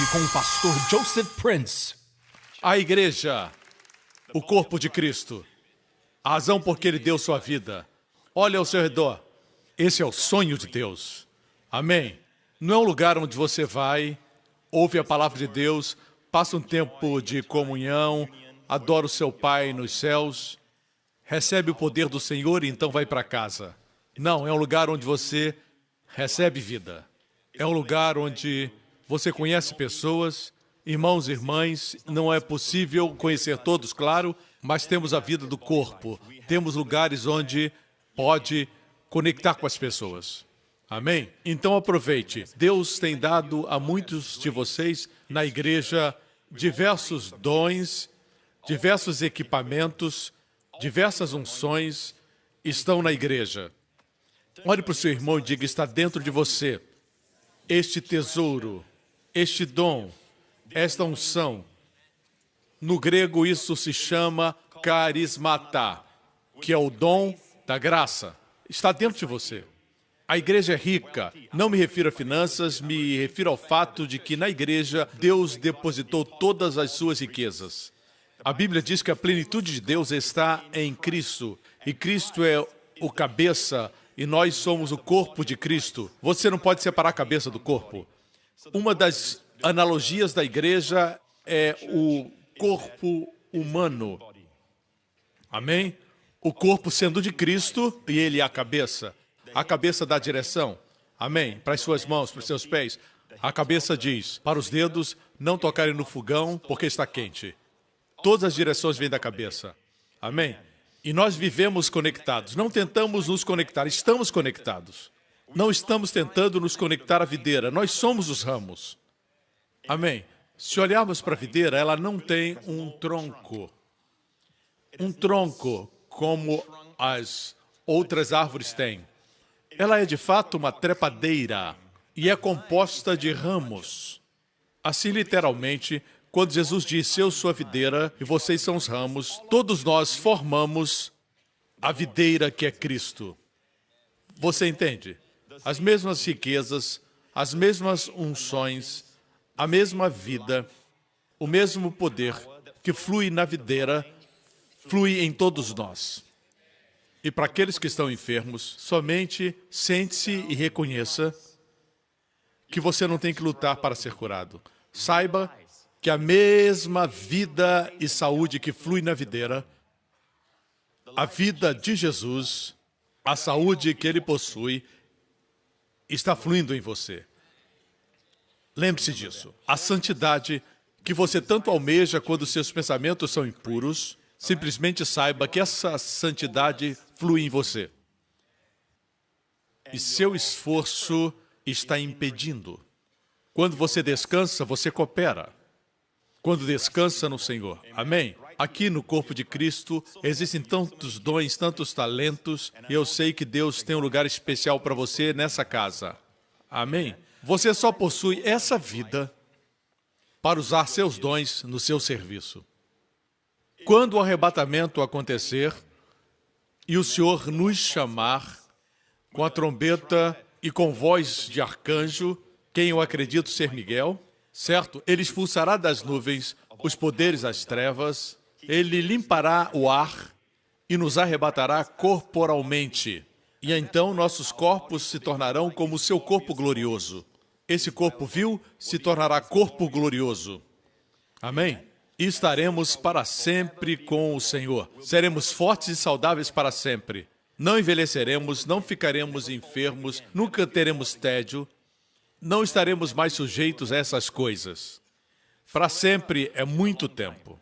Hoje com o pastor Joseph Prince. A igreja, o corpo de Cristo, a razão por que ele deu sua vida. Olha ao seu redor. Esse é o sonho de Deus. Amém? Não é um lugar onde você vai, ouve a palavra de Deus, passa um tempo de comunhão, adora o seu Pai nos céus, recebe o poder do Senhor e então vai para casa. Não, é um lugar onde você recebe vida. É um lugar onde você conhece pessoas, irmãos e irmãs. Não é possível conhecer todos, claro, mas temos a vida do corpo. Temos lugares onde pode conectar com as pessoas. Amém? Então aproveite. Deus tem dado a muitos de vocês na igreja diversos dons, diversos equipamentos, diversas unções estão na igreja. Olhe para o seu irmão e diga: está dentro de você este tesouro, este dom, esta unção. No grego isso se chama carismata, que é o dom da graça. Está dentro de você. A igreja é rica. Não me refiro a finanças, me refiro ao fato de que na igreja Deus depositou todas as suas riquezas. A Bíblia diz que a plenitude de Deus está em Cristo, e Cristo é o cabeça, e nós somos o corpo de Cristo. Você não pode separar a cabeça do corpo. Uma das analogias da igreja é o corpo humano. Amém? O corpo sendo de Cristo e ele é a cabeça. A cabeça dá direção. Amém? Para as suas mãos, para os seus pés. A cabeça diz para os dedos não tocarem no fogão porque está quente. Todas as direções vêm da cabeça. Amém? E nós vivemos conectados. Não tentamos nos conectar, estamos conectados. Não estamos tentando nos conectar à videira. Nós somos os ramos. Amém? Se olharmos para a videira, ela não tem um tronco. Um tronco como as outras árvores têm. Ela é de fato uma trepadeira e é composta de ramos. Assim, literalmente, quando Jesus disse: eu sou a videira e vocês são os ramos, todos nós formamos a videira que é Cristo. Você entende? As mesmas riquezas, as mesmas unções, a mesma vida, o mesmo poder que flui na videira, flui em todos nós. E para aqueles que estão enfermos, somente sente-se e reconheça que você não tem que lutar para ser curado. Saiba que a mesma vida e saúde que flui na videira, a vida de Jesus, a saúde que ele possui, está fluindo em você. Lembre-se disso. A santidade que você tanto almeja quando seus pensamentos são impuros, simplesmente saiba que essa santidade flui em você. E seu esforço está impedindo. Quando você descansa, você coopera. Quando descansa no Senhor. Amém? Aqui no corpo de Cristo existem tantos dons, tantos talentos, e eu sei que Deus tem um lugar especial para você nessa casa. Amém? Você só possui essa vida para usar seus dons no seu serviço. Quando o arrebatamento acontecer e o Senhor nos chamar com a trombeta e com voz de arcanjo, quem eu acredito ser Miguel, certo? Ele expulsará das nuvens os poderes das trevas, ele limpará o ar e nos arrebatará corporalmente. E então nossos corpos se tornarão como o seu corpo glorioso. Esse corpo vil se tornará corpo glorioso. Amém? E estaremos para sempre com o Senhor. Seremos fortes e saudáveis para sempre. Não envelheceremos, não ficaremos enfermos, nunca teremos tédio. Não estaremos mais sujeitos a essas coisas. Para sempre é muito tempo.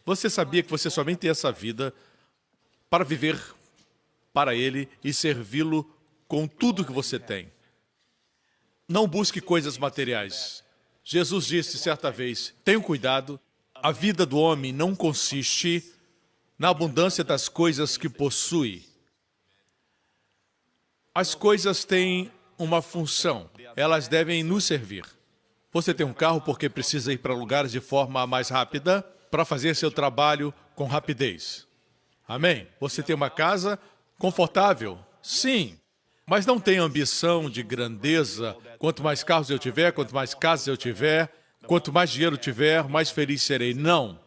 Você sabia que você somente tem essa vida para viver para Ele e servi-lo com tudo que você tem? Não busque coisas materiais. Jesus disse certa vez: tenham cuidado, a vida do homem não consiste na abundância das coisas que possui. As coisas têm uma função, elas devem nos servir. Você tem um carro porque precisa ir para lugares de forma mais rápida, para fazer seu trabalho com rapidez. Amém? Você tem uma casa confortável? Sim. Mas não tenha ambição de grandeza. Quanto mais carros eu tiver, quanto mais casas eu tiver, Quanto mais dinheiro tiver, mais feliz serei. Não,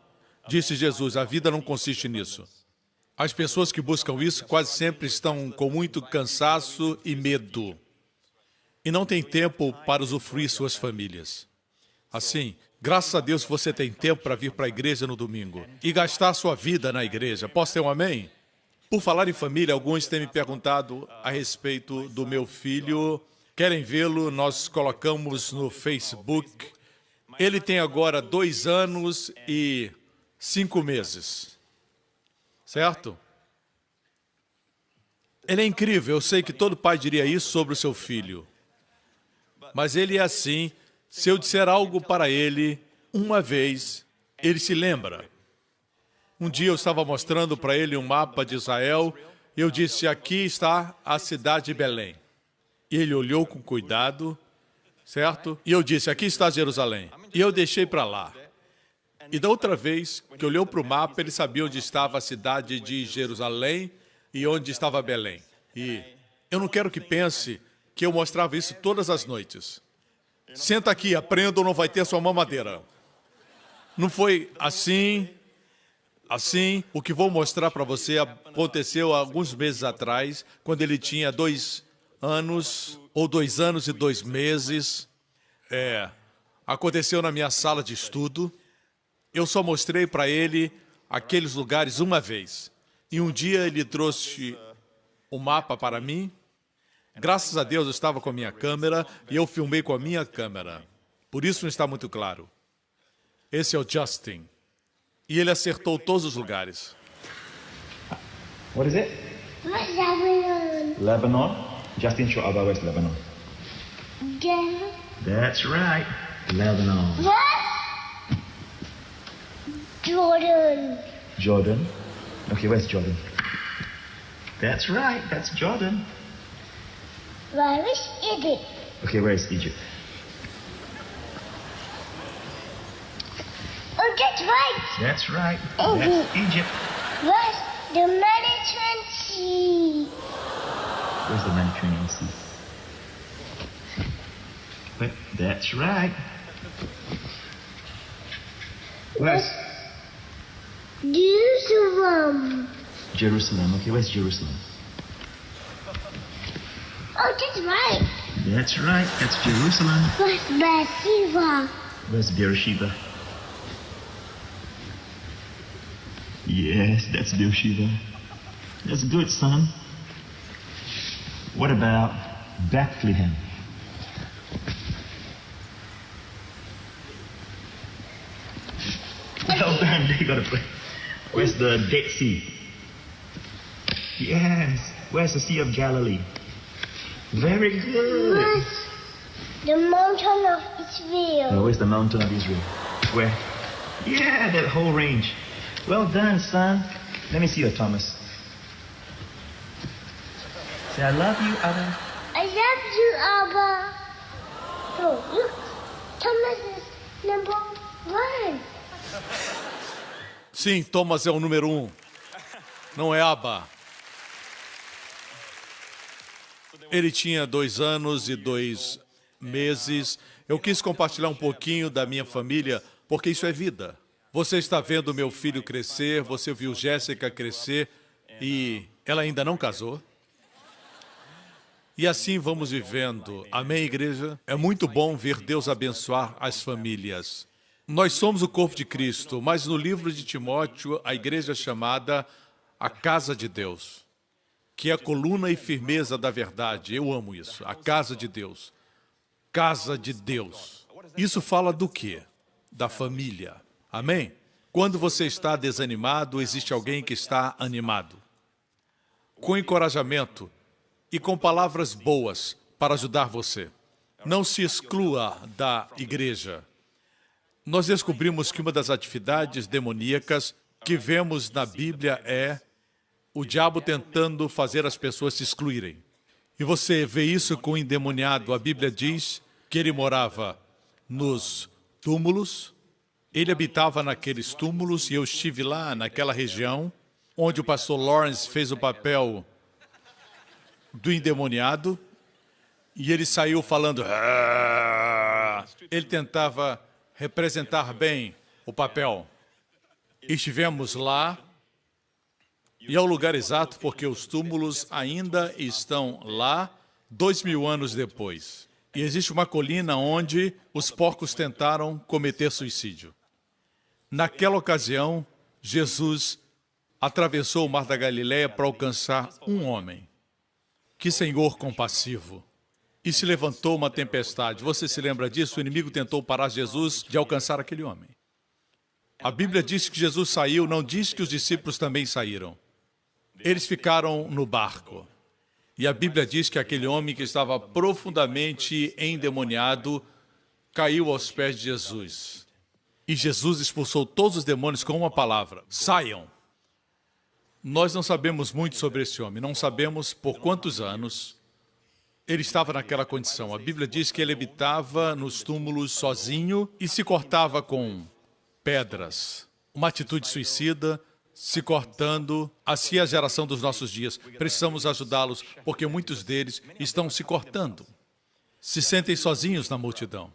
disse Jesus, a vida não consiste nisso. As pessoas que buscam isso quase sempre estão com muito cansaço e medo. E não têm tempo para usufruir suas famílias. Assim, graças a Deus você tem tempo para vir para a igreja no domingo e gastar sua vida na igreja. Posso ter um amém? Por falar em família, alguns têm me perguntado a respeito do meu filho. Querem vê-lo? Nós colocamos no Facebook. Ele tem agora 2 anos e 5 meses. Certo? Ele é incrível. Eu sei que todo pai diria isso sobre o seu filho. Mas ele é assim. Se eu disser algo para ele, uma vez, ele se lembra. Um dia eu estava mostrando para ele um mapa de Israel e eu disse, aqui está a cidade de Belém. E ele olhou com cuidado, certo? E eu disse, aqui está Jerusalém. E eu deixei para lá. E da outra vez que olhou para o mapa, ele sabia onde estava a cidade de Jerusalém e onde estava Belém. E eu não quero que pense que eu mostrava isso todas as noites. Senta aqui, aprenda ou não vai ter sua mamadeira. Não foi assim. Assim, o que vou mostrar para você aconteceu há alguns meses atrás, quando ele tinha 2 anos, ou 2 anos e 2 meses. Aconteceu na minha sala de estudo. Eu só mostrei para ele aqueles lugares uma vez. E um dia ele trouxe o mapa para mim. Graças a Deus eu estava com a minha câmera e eu filmei com a minha câmera. Por isso não está muito claro. Esse é o Justin. E ele acertou todos os lugares. What is it? Lebanon. Lebanon? Justin, show Abba where's Lebanon. Yeah. That's right. Lebanon. What? Jordan. Jordan? Okay, where's Jordan? That's right. That's Jordan. Where is Egypt? Okay, where is Egypt? Oh, that's right. That's right. Egypt. That's Egypt. Where's the Mediterranean Sea? Where's the Mediterranean Sea? Wait, that's right. Where's Jerusalem. Jerusalem? Okay, where's Jerusalem? Oh, that's right. That's right. That's Jerusalem. Where's Beersheba? Where's Beersheba? Yes, that's Beersheba. That's good, son. What about Bethlehem? Well done, they got to play. Where's the Dead Sea? Yes. Where's the Sea of Galilee? Very good. Where's the mountain of Israel? Where's the mountain of Israel? Where? Yeah, that whole range. Well done, son. Let me see you, Thomas. Say, I love you, Abba. I love you, Abba. Oh, look. Thomas is number 1. Sim, Thomas é o número 1. Não é Abba. Ele tinha 2 anos e 2 meses. Eu quis compartilhar um pouquinho da minha família, porque isso é vida. Você está vendo meu filho crescer, você viu Jéssica crescer e ela ainda não casou. E assim vamos vivendo. Amém, igreja? É muito bom ver Deus abençoar as famílias. Nós somos o corpo de Cristo, mas no livro de Timóteo, a igreja é chamada a casa de Deus, que é a coluna e firmeza da verdade. Eu amo isso. A casa de Deus. Casa de Deus. Isso fala do quê? Da família. Amém? Quando você está desanimado, existe alguém que está animado. Com encorajamento e com palavras boas para ajudar você. Não se exclua da igreja. Nós descobrimos que uma das atividades demoníacas que vemos na Bíblia é o diabo tentando fazer as pessoas se excluírem. E você vê isso com o endemoniado. A Bíblia diz que ele morava nos túmulos. Ele habitava naqueles túmulos e eu estive lá naquela região onde o pastor Lawrence fez o papel do endemoniado e ele saiu falando. Ele tentava representar bem o papel. Estivemos lá, e é o lugar exato porque os túmulos ainda estão lá 2000 anos depois. E existe uma colina onde os porcos tentaram cometer suicídio. Naquela ocasião, Jesus atravessou o mar da Galileia para alcançar um homem. Que Senhor compassivo! E se levantou uma tempestade. Você se lembra disso? O inimigo tentou parar Jesus de alcançar aquele homem. A Bíblia diz que Jesus saiu, não diz que os discípulos também saíram. Eles ficaram no barco. E a Bíblia diz que aquele homem que estava profundamente endemoniado caiu aos pés de Jesus. E Jesus expulsou todos os demônios com uma palavra: saiam! Nós não sabemos muito sobre esse homem, não sabemos por quantos anos ele estava naquela condição. A Bíblia diz que ele habitava nos túmulos sozinho e se cortava com pedras. Uma atitude suicida, se cortando. Assim é a geração dos nossos dias. Precisamos ajudá-los, porque muitos deles estão se cortando. Se sentem sozinhos na multidão.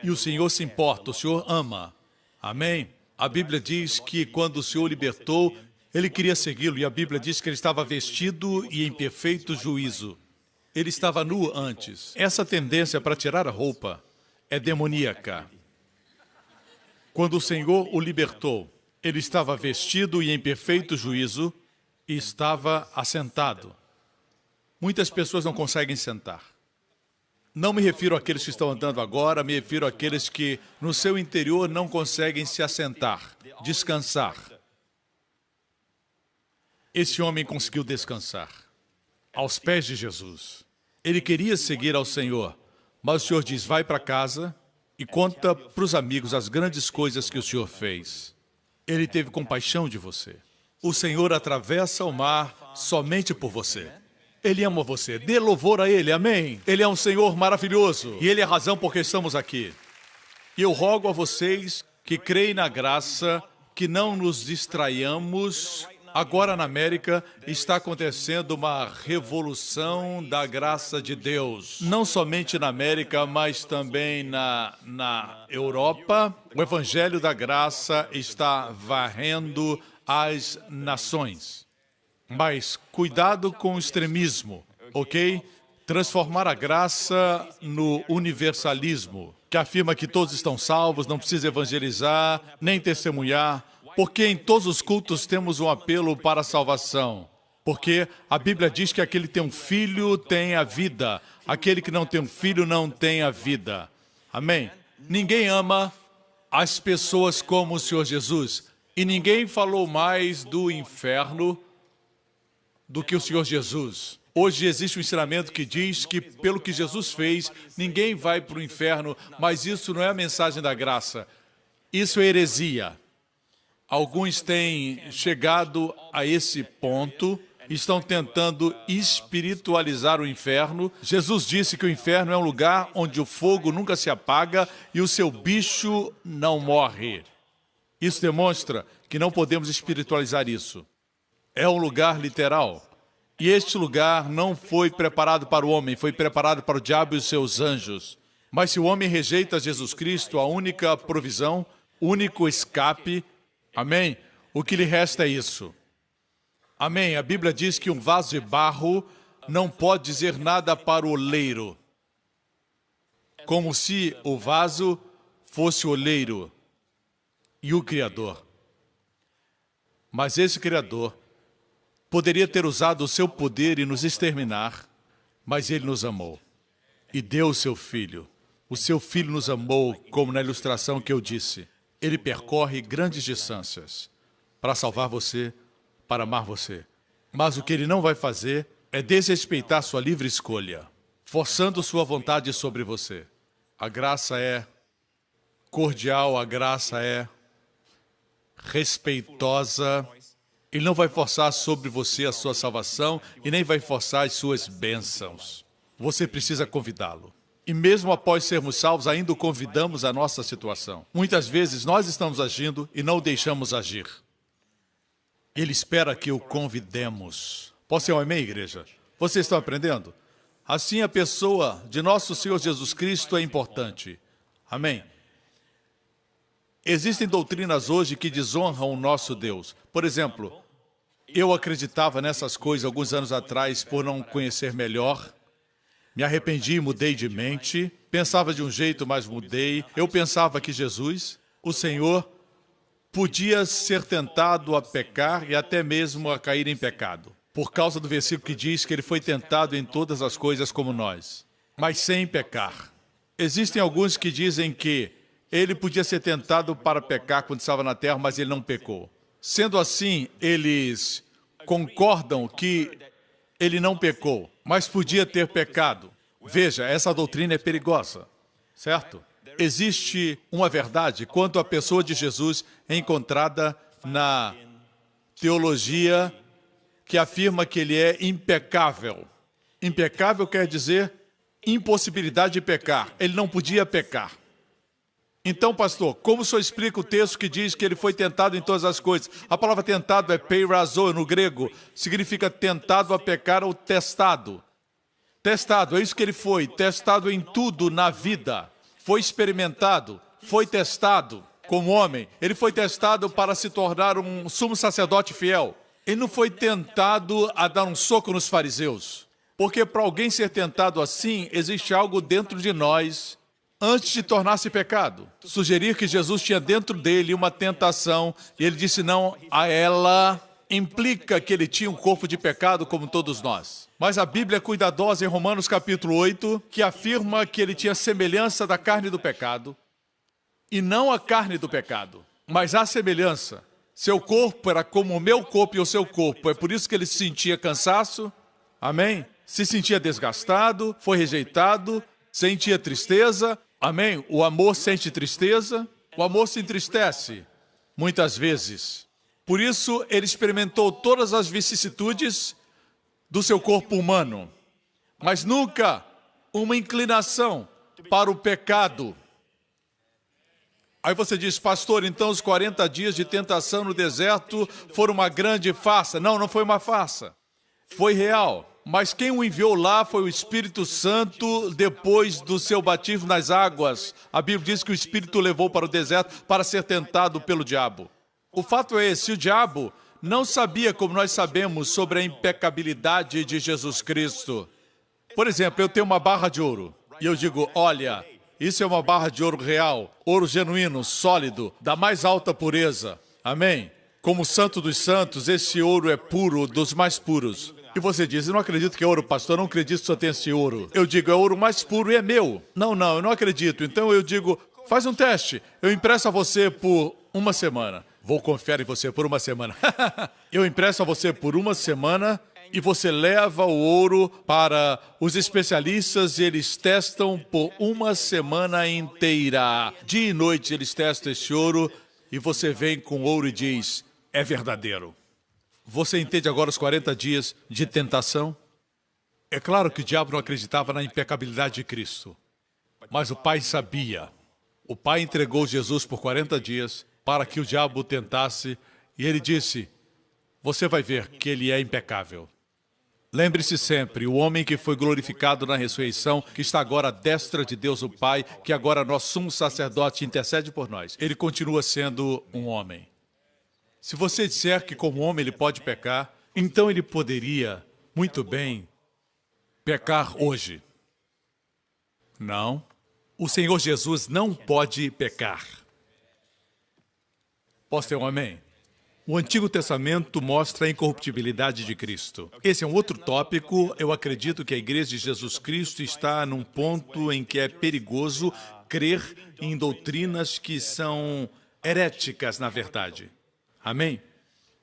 E o Senhor se importa, o Senhor ama. Amém? A Bíblia diz que quando o Senhor o libertou, ele queria segui-lo, e a Bíblia diz que ele estava vestido e em perfeito juízo. Ele estava nu antes. Essa tendência para tirar a roupa é demoníaca. Quando o Senhor o libertou, ele estava vestido e em perfeito juízo e estava assentado. Muitas pessoas não conseguem sentar. Não me refiro àqueles que estão andando agora, me refiro àqueles que no seu interior não conseguem se assentar, descansar. Esse homem conseguiu descansar aos pés de Jesus. Ele queria seguir ao Senhor, mas o Senhor diz: vai para casa e conta para os amigos as grandes coisas que o Senhor fez. Ele teve compaixão de você. O Senhor atravessa o mar somente por você. Ele ama você. Dê louvor a Ele, amém? Ele é um Senhor maravilhoso e Ele é a razão por que estamos aqui. E eu rogo a vocês que creem na graça, que não nos distraiamos. Agora na América está acontecendo uma revolução da graça de Deus. Não somente na América, mas também na Europa. O Evangelho da Graça está varrendo as nações. Mas cuidado com o extremismo, ok? Transformar a graça no universalismo, que afirma que todos estão salvos, não precisa evangelizar, nem testemunhar. Porque em todos os cultos temos um apelo para a salvação. Porque a Bíblia diz que aquele que tem um filho tem a vida. Aquele que não tem um filho não tem a vida. Amém? Ninguém ama as pessoas como o Senhor Jesus. E ninguém falou mais do inferno do que o Senhor Jesus. Hoje existe um ensinamento que diz que pelo que Jesus fez, ninguém vai para o inferno. Mas isso não é a mensagem da graça. Isso é heresia. Alguns têm chegado a esse ponto, estão tentando espiritualizar o inferno. Jesus disse que o inferno é um lugar onde o fogo nunca se apaga e o seu bicho não morre. Isso demonstra que não podemos espiritualizar isso. É um lugar literal. E este lugar não foi preparado para o homem, foi preparado para o diabo e os seus anjos. Mas se o homem rejeita Jesus Cristo, a única provisão, o único escape, amém? O que lhe resta é isso. Amém? A Bíblia diz que um vaso de barro não pode dizer nada para o oleiro. Como se o vaso fosse o oleiro e o Criador. Mas esse Criador poderia ter usado o seu poder e nos exterminar, mas Ele nos amou e deu o seu Filho. O seu Filho nos amou, como na ilustração que eu disse. Ele percorre grandes distâncias para salvar você, para amar você. Mas o que ele não vai fazer é desrespeitar sua livre escolha, forçando sua vontade sobre você. A graça é cordial, a graça é respeitosa. Ele não vai forçar sobre você a sua salvação e nem vai forçar as suas bênçãos. Você precisa convidá-lo. E mesmo após sermos salvos, ainda o convidamos à nossa situação. Muitas vezes nós estamos agindo e não o deixamos agir. Ele espera que o convidemos. Posso ser um amém, igreja? Vocês estão aprendendo? Assim a pessoa de nosso Senhor Jesus Cristo é importante. Amém? Existem doutrinas hoje que desonram o nosso Deus. Por exemplo, eu acreditava nessas coisas alguns anos atrás por não conhecer melhor. Me arrependi e mudei de mente. Pensava de um jeito, mas mudei. Eu pensava que Jesus, o Senhor, podia ser tentado a pecar e até mesmo a cair em pecado. Por causa do versículo que diz que ele foi tentado em todas as coisas como nós, mas sem pecar. Existem alguns que dizem que ele podia ser tentado para pecar quando estava na terra, mas ele não pecou. Sendo assim, eles concordam que ele não pecou, mas podia ter pecado. Veja, essa doutrina é perigosa, certo? Existe uma verdade quanto à pessoa de Jesus encontrada na teologia que afirma que ele é impecável. Impecável quer dizer impossibilidade de pecar. Ele não podia pecar. Então, pastor, como o senhor explica o texto que diz que ele foi tentado em todas as coisas? A palavra tentado é peirazo no grego, significa tentado a pecar ou testado. Testado, é isso que ele foi, testado em tudo na vida. Foi experimentado, foi testado como homem. Ele foi testado para se tornar um sumo sacerdote fiel. Ele não foi tentado a dar um soco nos fariseus. Porque para alguém ser tentado assim, existe algo dentro de nós antes de tornar-se pecado. Sugerir que Jesus tinha dentro dele uma tentação e ele disse não a ela implica que ele tinha um corpo de pecado como todos nós. Mas a Bíblia é cuidadosa em Romanos capítulo 8, que afirma que ele tinha semelhança da carne do pecado e não a carne do pecado, mas a semelhança. Seu corpo era como o meu corpo e o seu corpo. É por isso que ele se sentia cansaço, amém? Se sentia desgastado, foi rejeitado, sentia tristeza, amém? O amor sente tristeza, o amor se entristece, muitas vezes. Por isso, ele experimentou todas as vicissitudes do seu corpo humano, mas nunca uma inclinação para o pecado. Aí você diz, pastor, então os 40 dias de tentação no deserto foram uma grande farsa. Não, não foi uma farsa. Foi real. Mas quem o enviou lá foi o Espírito Santo depois do seu batismo nas águas. A Bíblia diz que o Espírito o levou para o deserto para ser tentado pelo diabo. O fato é esse, o diabo não sabia como nós sabemos sobre a impecabilidade de Jesus Cristo. Por exemplo, eu tenho uma barra de ouro e eu digo, olha, isso é uma barra de ouro real, ouro genuíno, sólido, da mais alta pureza. Amém? Como o santo dos santos, esse ouro é puro, dos mais puros. E você diz, eu não acredito que é ouro, pastor, eu não acredito que só tem esse ouro. Eu digo, é ouro mais puro e é meu. Não, eu não acredito. Então eu digo, faz um teste. Eu empresto a você por uma semana. Vou confiar em você por uma semana. Eu empresto a você por uma semana e você leva o ouro para os especialistas e eles testam por uma semana inteira. Dia e noite eles testam esse ouro e você vem com o ouro e diz, é verdadeiro. Você entende agora os 40 dias de tentação? É claro que o diabo não acreditava na impecabilidade de Cristo, mas o Pai sabia. O Pai entregou Jesus por 40 dias para que o diabo o tentasse e ele disse, você vai ver que ele é impecável. Lembre-se sempre, o homem que foi glorificado na ressurreição, que está agora à destra de Deus o Pai, que agora nosso sumo sacerdote intercede por nós, ele continua sendo um homem. Se você disser que como homem ele pode pecar, então ele poderia, muito bem, pecar hoje. Não, o Senhor Jesus não pode pecar. Posso ter um amém? O Antigo Testamento mostra a incorruptibilidade de Cristo. Esse é um outro tópico. Eu acredito que a Igreja de Jesus Cristo está num ponto em que é perigoso crer em doutrinas que são heréticas, na verdade. Amém?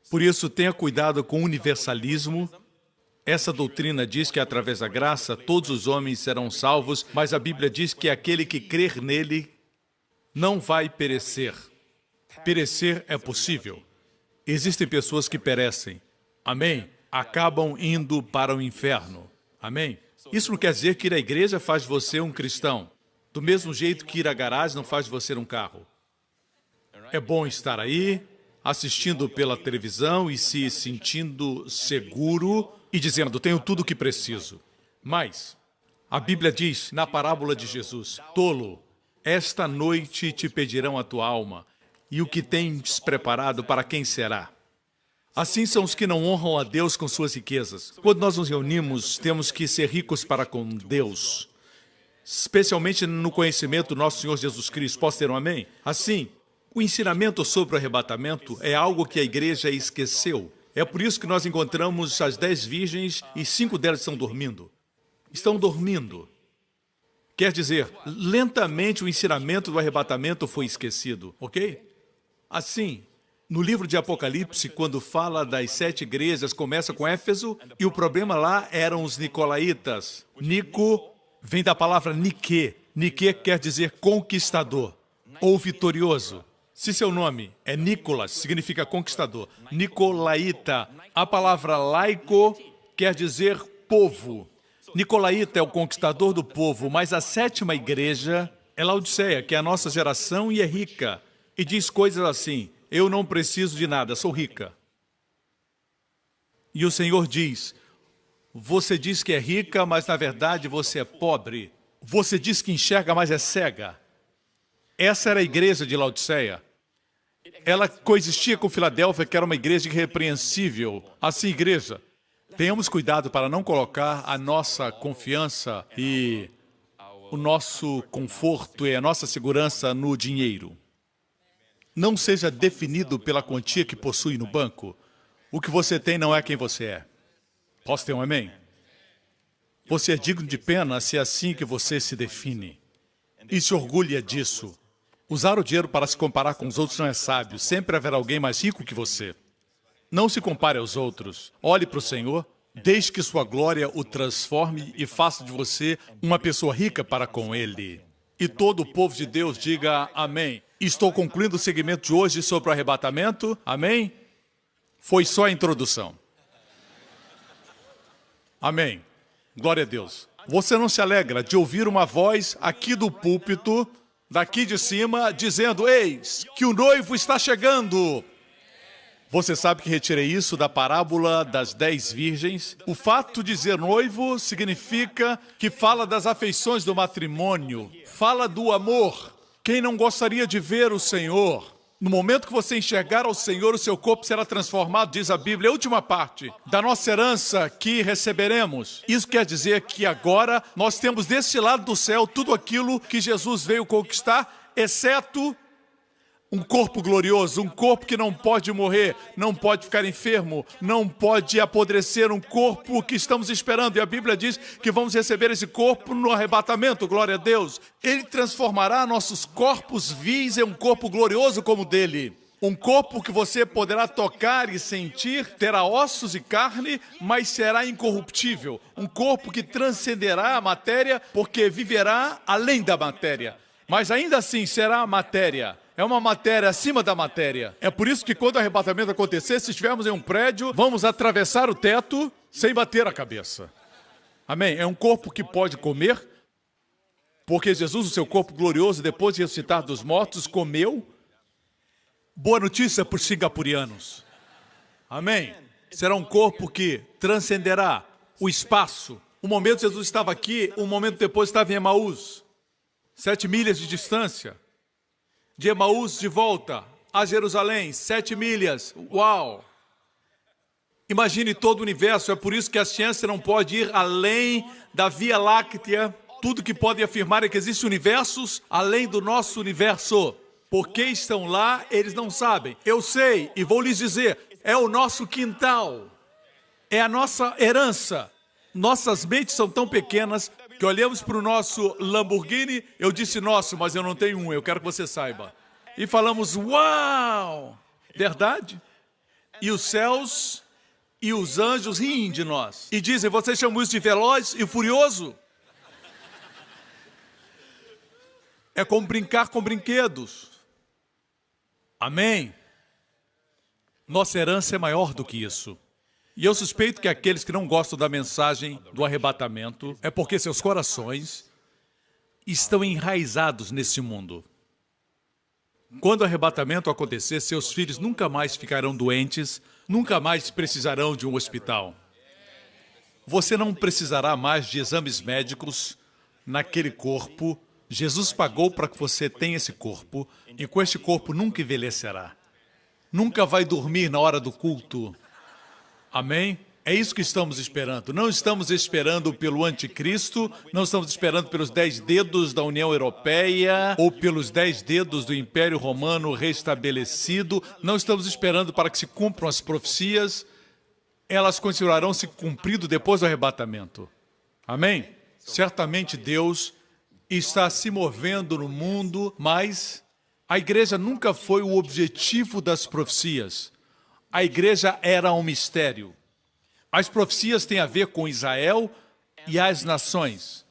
Por isso, tenha cuidado com o universalismo. Essa doutrina diz que, através da graça, todos os homens serão salvos, mas a Bíblia diz que aquele que crer nele não vai perecer. Perecer é possível. Existem pessoas que perecem. Amém? Acabam indo para o inferno. Amém? Isso não quer dizer que ir à igreja faz você um cristão. Do mesmo jeito que ir à garagem não faz você um carro. É bom estar aí, assistindo pela televisão e se sentindo seguro e dizendo, tenho tudo o que preciso. Mas a Bíblia diz, na parábola de Jesus, tolo, esta noite te pedirão a tua alma. E o que tens preparado, para quem será? Assim são os que não honram a Deus com suas riquezas. Quando nós nos reunimos, temos que ser ricos para com Deus, especialmente no conhecimento do nosso Senhor Jesus Cristo. Posso ter um amém? Assim, o ensinamento sobre o arrebatamento é algo que a igreja esqueceu. É por isso que nós encontramos as 10 virgens e 5 delas estão dormindo. Estão dormindo. Quer dizer, lentamente o ensinamento do arrebatamento foi esquecido, ok? Assim, no livro de Apocalipse, quando fala das 7 igrejas, começa com Éfeso, e o problema lá eram os nicolaítas. Nico vem da palavra Nike. Nike quer dizer conquistador ou vitorioso. Se seu nome é Nicolas, significa conquistador. Nicolaíta, a palavra laico quer dizer povo. Nicolaíta é o conquistador do povo, mas a 7ª igreja é Laodiceia, que é a nossa geração e é rica. E diz coisas assim: eu não preciso de nada, sou rica. E o Senhor diz: você diz que é rica, mas na verdade você é pobre. Você diz que enxerga, mas é cega. Essa era a igreja de Laodiceia. Ela coexistia com Filadélfia, que era uma igreja irrepreensível. Assim, igreja, tenhamos cuidado para não colocar a nossa confiança e o nosso conforto e a nossa segurança no dinheiro. Não seja definido pela quantia que possui no banco. O que você tem não é quem você é. Posso ter um amém? Você é digno de pena se é assim que você se define. E se orgulha disso. Usar o dinheiro para se comparar com os outros não é sábio. Sempre haverá alguém mais rico que você. Não se compare aos outros. Olhe para o Senhor, deixe que sua glória o transforme e faça de você uma pessoa rica para com Ele. E todo o povo de Deus diga amém. Estou concluindo o segmento de hoje sobre o arrebatamento. Amém? Foi só a introdução. Amém. Glória a Deus. Você não se alegra de ouvir uma voz aqui do púlpito, daqui de cima, dizendo: eis que o noivo está chegando. Você sabe que retirei isso da parábola das 10 virgens. O fato de dizer noivo significa que fala das afeições do matrimônio, fala do amor. Quem não gostaria de ver o Senhor? No momento que você enxergar ao Senhor, o seu corpo será transformado, diz a Bíblia, a última parte da nossa herança que receberemos. Isso quer dizer que agora nós temos deste lado do céu tudo aquilo que Jesus veio conquistar, exceto um corpo glorioso, um corpo que não pode morrer, não pode ficar enfermo, não pode apodrecer, um corpo que estamos esperando. E a Bíblia diz que vamos receber esse corpo no arrebatamento, glória a Deus. Ele transformará nossos corpos vis em um corpo glorioso como o dele. Um corpo que você poderá tocar e sentir, terá ossos e carne, mas será incorruptível. Um corpo que transcenderá a matéria, porque viverá além da matéria. Mas ainda assim será a matéria. É uma matéria acima da matéria. É por isso que quando o arrebatamento acontecer, se estivermos em um prédio, vamos atravessar o teto sem bater a cabeça. Amém? É um corpo que pode comer, porque Jesus, o seu corpo glorioso, depois de ressuscitar dos mortos, comeu. Boa notícia para os singapurianos. Amém? Será um corpo que transcenderá o espaço. O momento Jesus estava aqui, um momento depois estava em Emaús. 7 milhas de distância. De Emaús de volta a Jerusalém, 7 milhas. Uau! Imagine todo o universo. É por isso que a ciência não pode ir além da Via Láctea. Tudo que pode afirmar é que existem universos além do nosso universo. Por que estão lá, eles não sabem. Eu sei e vou lhes dizer, é o nosso quintal. É a nossa herança. Nossas mentes são tão pequenas que olhamos para o nosso Lamborghini, eu disse nosso, mas eu não tenho um, eu quero que você saiba. E falamos, uau! Verdade? E os céus e os anjos riem de nós. E dizem, vocês chamam isso de veloz e furioso? É como brincar com brinquedos. Amém? Nossa herança é maior do que isso. E eu suspeito que aqueles que não gostam da mensagem do arrebatamento é porque seus corações estão enraizados nesse mundo. Quando o arrebatamento acontecer, seus filhos nunca mais ficarão doentes, nunca mais precisarão de um hospital. Você não precisará mais de exames médicos naquele corpo Jesus pagou para que você tenha esse corpo, e com este corpo nunca envelhecerá. Nunca vai dormir na hora do culto. Amém? É isso que estamos esperando. Não estamos esperando pelo anticristo, não estamos esperando pelos 10 dedos da União Europeia ou pelos 10 dedos do Império Romano restabelecido. Não estamos esperando para que se cumpram as profecias. Elas continuarão se cumprindo depois do arrebatamento. Amém? Certamente Deus está se movendo no mundo, mas a igreja nunca foi o objetivo das profecias. A igreja era um mistério. As profecias têm a ver com Israel e as nações.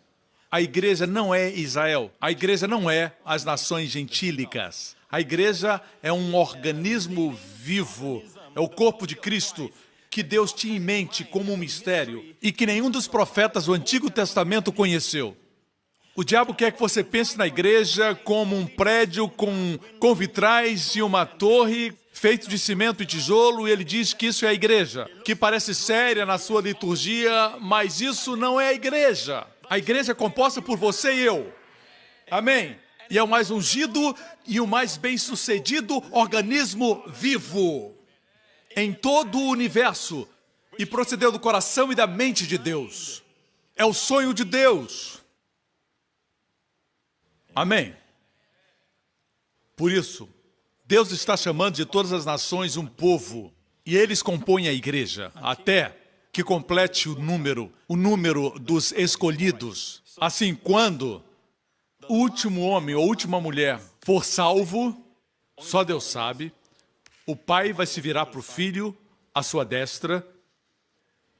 A igreja não é Israel. A igreja não é as nações gentílicas. A igreja é um organismo vivo. É o corpo de Cristo que Deus tinha em mente como um mistério e que nenhum dos profetas do Antigo Testamento conheceu. O diabo quer que você pense na igreja como um prédio com vitrais e uma torre feito de cimento e tijolo, e ele diz que isso é a igreja, que parece séria na sua liturgia, mas isso não é a igreja. A igreja é composta por você e eu. Amém? E é o mais ungido e o mais bem-sucedido organismo vivo em todo o universo e procedeu do coração e da mente de Deus. É o sonho de Deus. Amém? Por isso, Deus está chamando de todas as nações um povo, e eles compõem a igreja, até que complete o número dos escolhidos. Assim, quando o último homem ou última mulher for salvo, só Deus sabe, o pai vai se virar para o filho, à sua destra,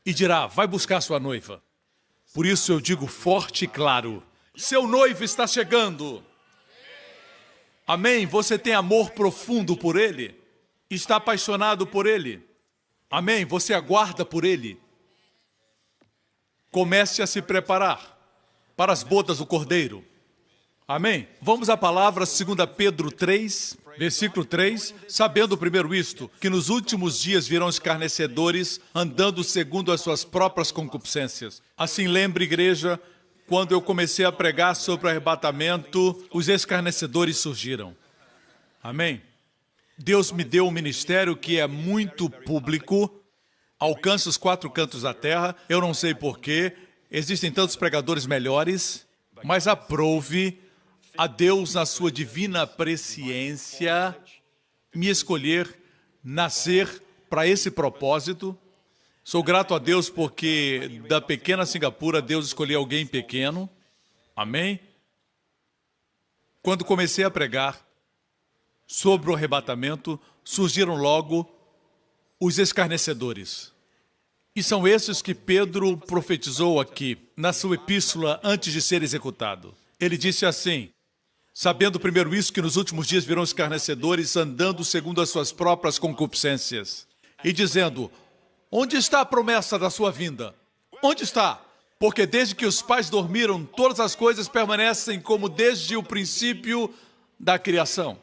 e dirá, vai buscar sua noiva. Por isso eu digo forte e claro, seu noivo está chegando. Amém? Você tem amor profundo por ele? Está apaixonado por ele? Amém? Você aguarda por ele? Comece a se preparar para as bodas do Cordeiro. Amém? Vamos à palavra 2 Pedro 3, versículo 3. Sabendo primeiro isto, que nos últimos dias virão escarnecedores, andando segundo as suas próprias concupiscências. Assim lembre, igreja, quando eu comecei a pregar sobre o arrebatamento, os escarnecedores surgiram. Amém? Deus me deu um ministério que é muito público, alcança os 4 cantos da terra. Eu não sei porquê, existem tantos pregadores melhores, mas aprove a Deus, na sua divina presciência, me escolher, nascer para esse propósito. Sou grato a Deus porque da pequena Singapura, Deus escolheu alguém pequeno. Amém? Quando comecei a pregar sobre o arrebatamento, surgiram logo os escarnecedores. E são esses que Pedro profetizou aqui, na sua epístola, antes de ser executado. Ele disse assim, sabendo primeiro isso, que nos últimos dias virão escarnecedores, andando segundo as suas próprias concupiscências. E dizendo, onde está a promessa da sua vinda? Onde está? Porque desde que os pais dormiram, todas as coisas permanecem como desde o princípio da criação.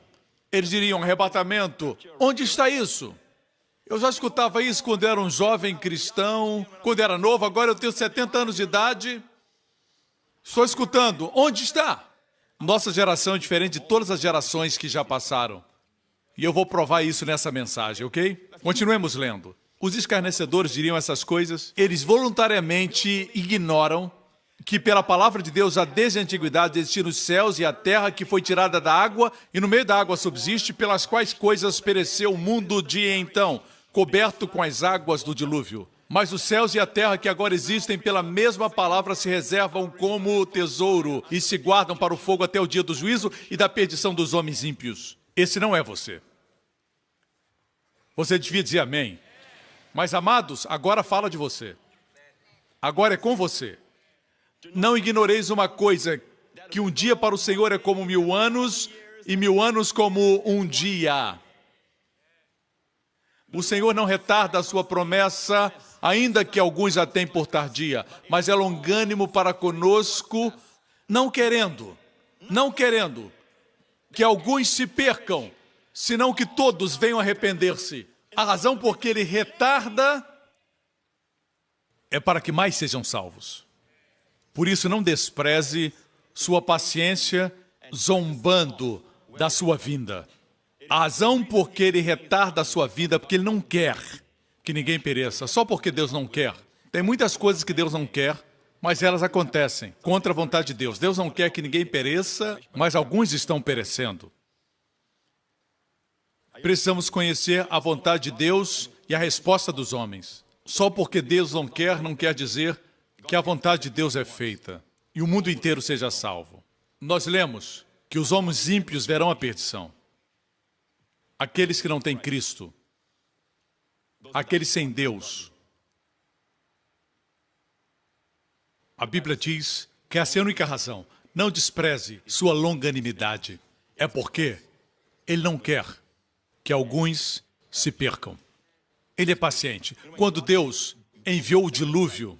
Eles diriam, arrebatamento, onde está isso? Eu já escutava isso quando era um jovem cristão, quando era novo, agora eu tenho 70 anos de idade. Estou escutando, onde está? Nossa geração é diferente de todas as gerações que já passaram. E eu vou provar isso nessa mensagem, ok? Continuemos lendo. Os escarnecedores diriam essas coisas. Eles voluntariamente ignoram que pela palavra de Deus há desde a antiguidade existiram os céus e a terra que foi tirada da água e no meio da água subsiste, pelas quais coisas pereceu o mundo de então, coberto com as águas do dilúvio. Mas os céus e a terra que agora existem pela mesma palavra se reservam como tesouro e se guardam para o fogo até o dia do juízo e da perdição dos homens ímpios. Esse não é você. Você devia dizer amém. Mas, amados, agora fala de você. Agora é com você. Não ignoreis uma coisa, que um dia para o Senhor é como 1000 anos e 1000 anos como um dia. O Senhor não retarda a sua promessa, ainda que alguns a tenham por tardia, mas é longânimo para conosco, não querendo que alguns se percam, senão que todos venham arrepender-se. A razão por que ele retarda é para que mais sejam salvos. Por isso, não despreze sua paciência, zombando da sua vinda. A razão por que ele retarda a sua vida, porque ele não quer que ninguém pereça, só porque Deus não quer. Tem muitas coisas que Deus não quer, mas elas acontecem contra a vontade de Deus. Deus não quer que ninguém pereça, mas alguns estão perecendo. Precisamos conhecer a vontade de Deus e a resposta dos homens. Só porque Deus não quer dizer que a vontade de Deus é feita e o mundo inteiro seja salvo. Nós lemos que os homens ímpios verão a perdição. Aqueles que não têm Cristo, aqueles sem Deus. A Bíblia diz que essa é a única razão. Não despreze sua longanimidade. É porque Ele não quer que alguns se percam. Ele é paciente. Quando Deus enviou o dilúvio,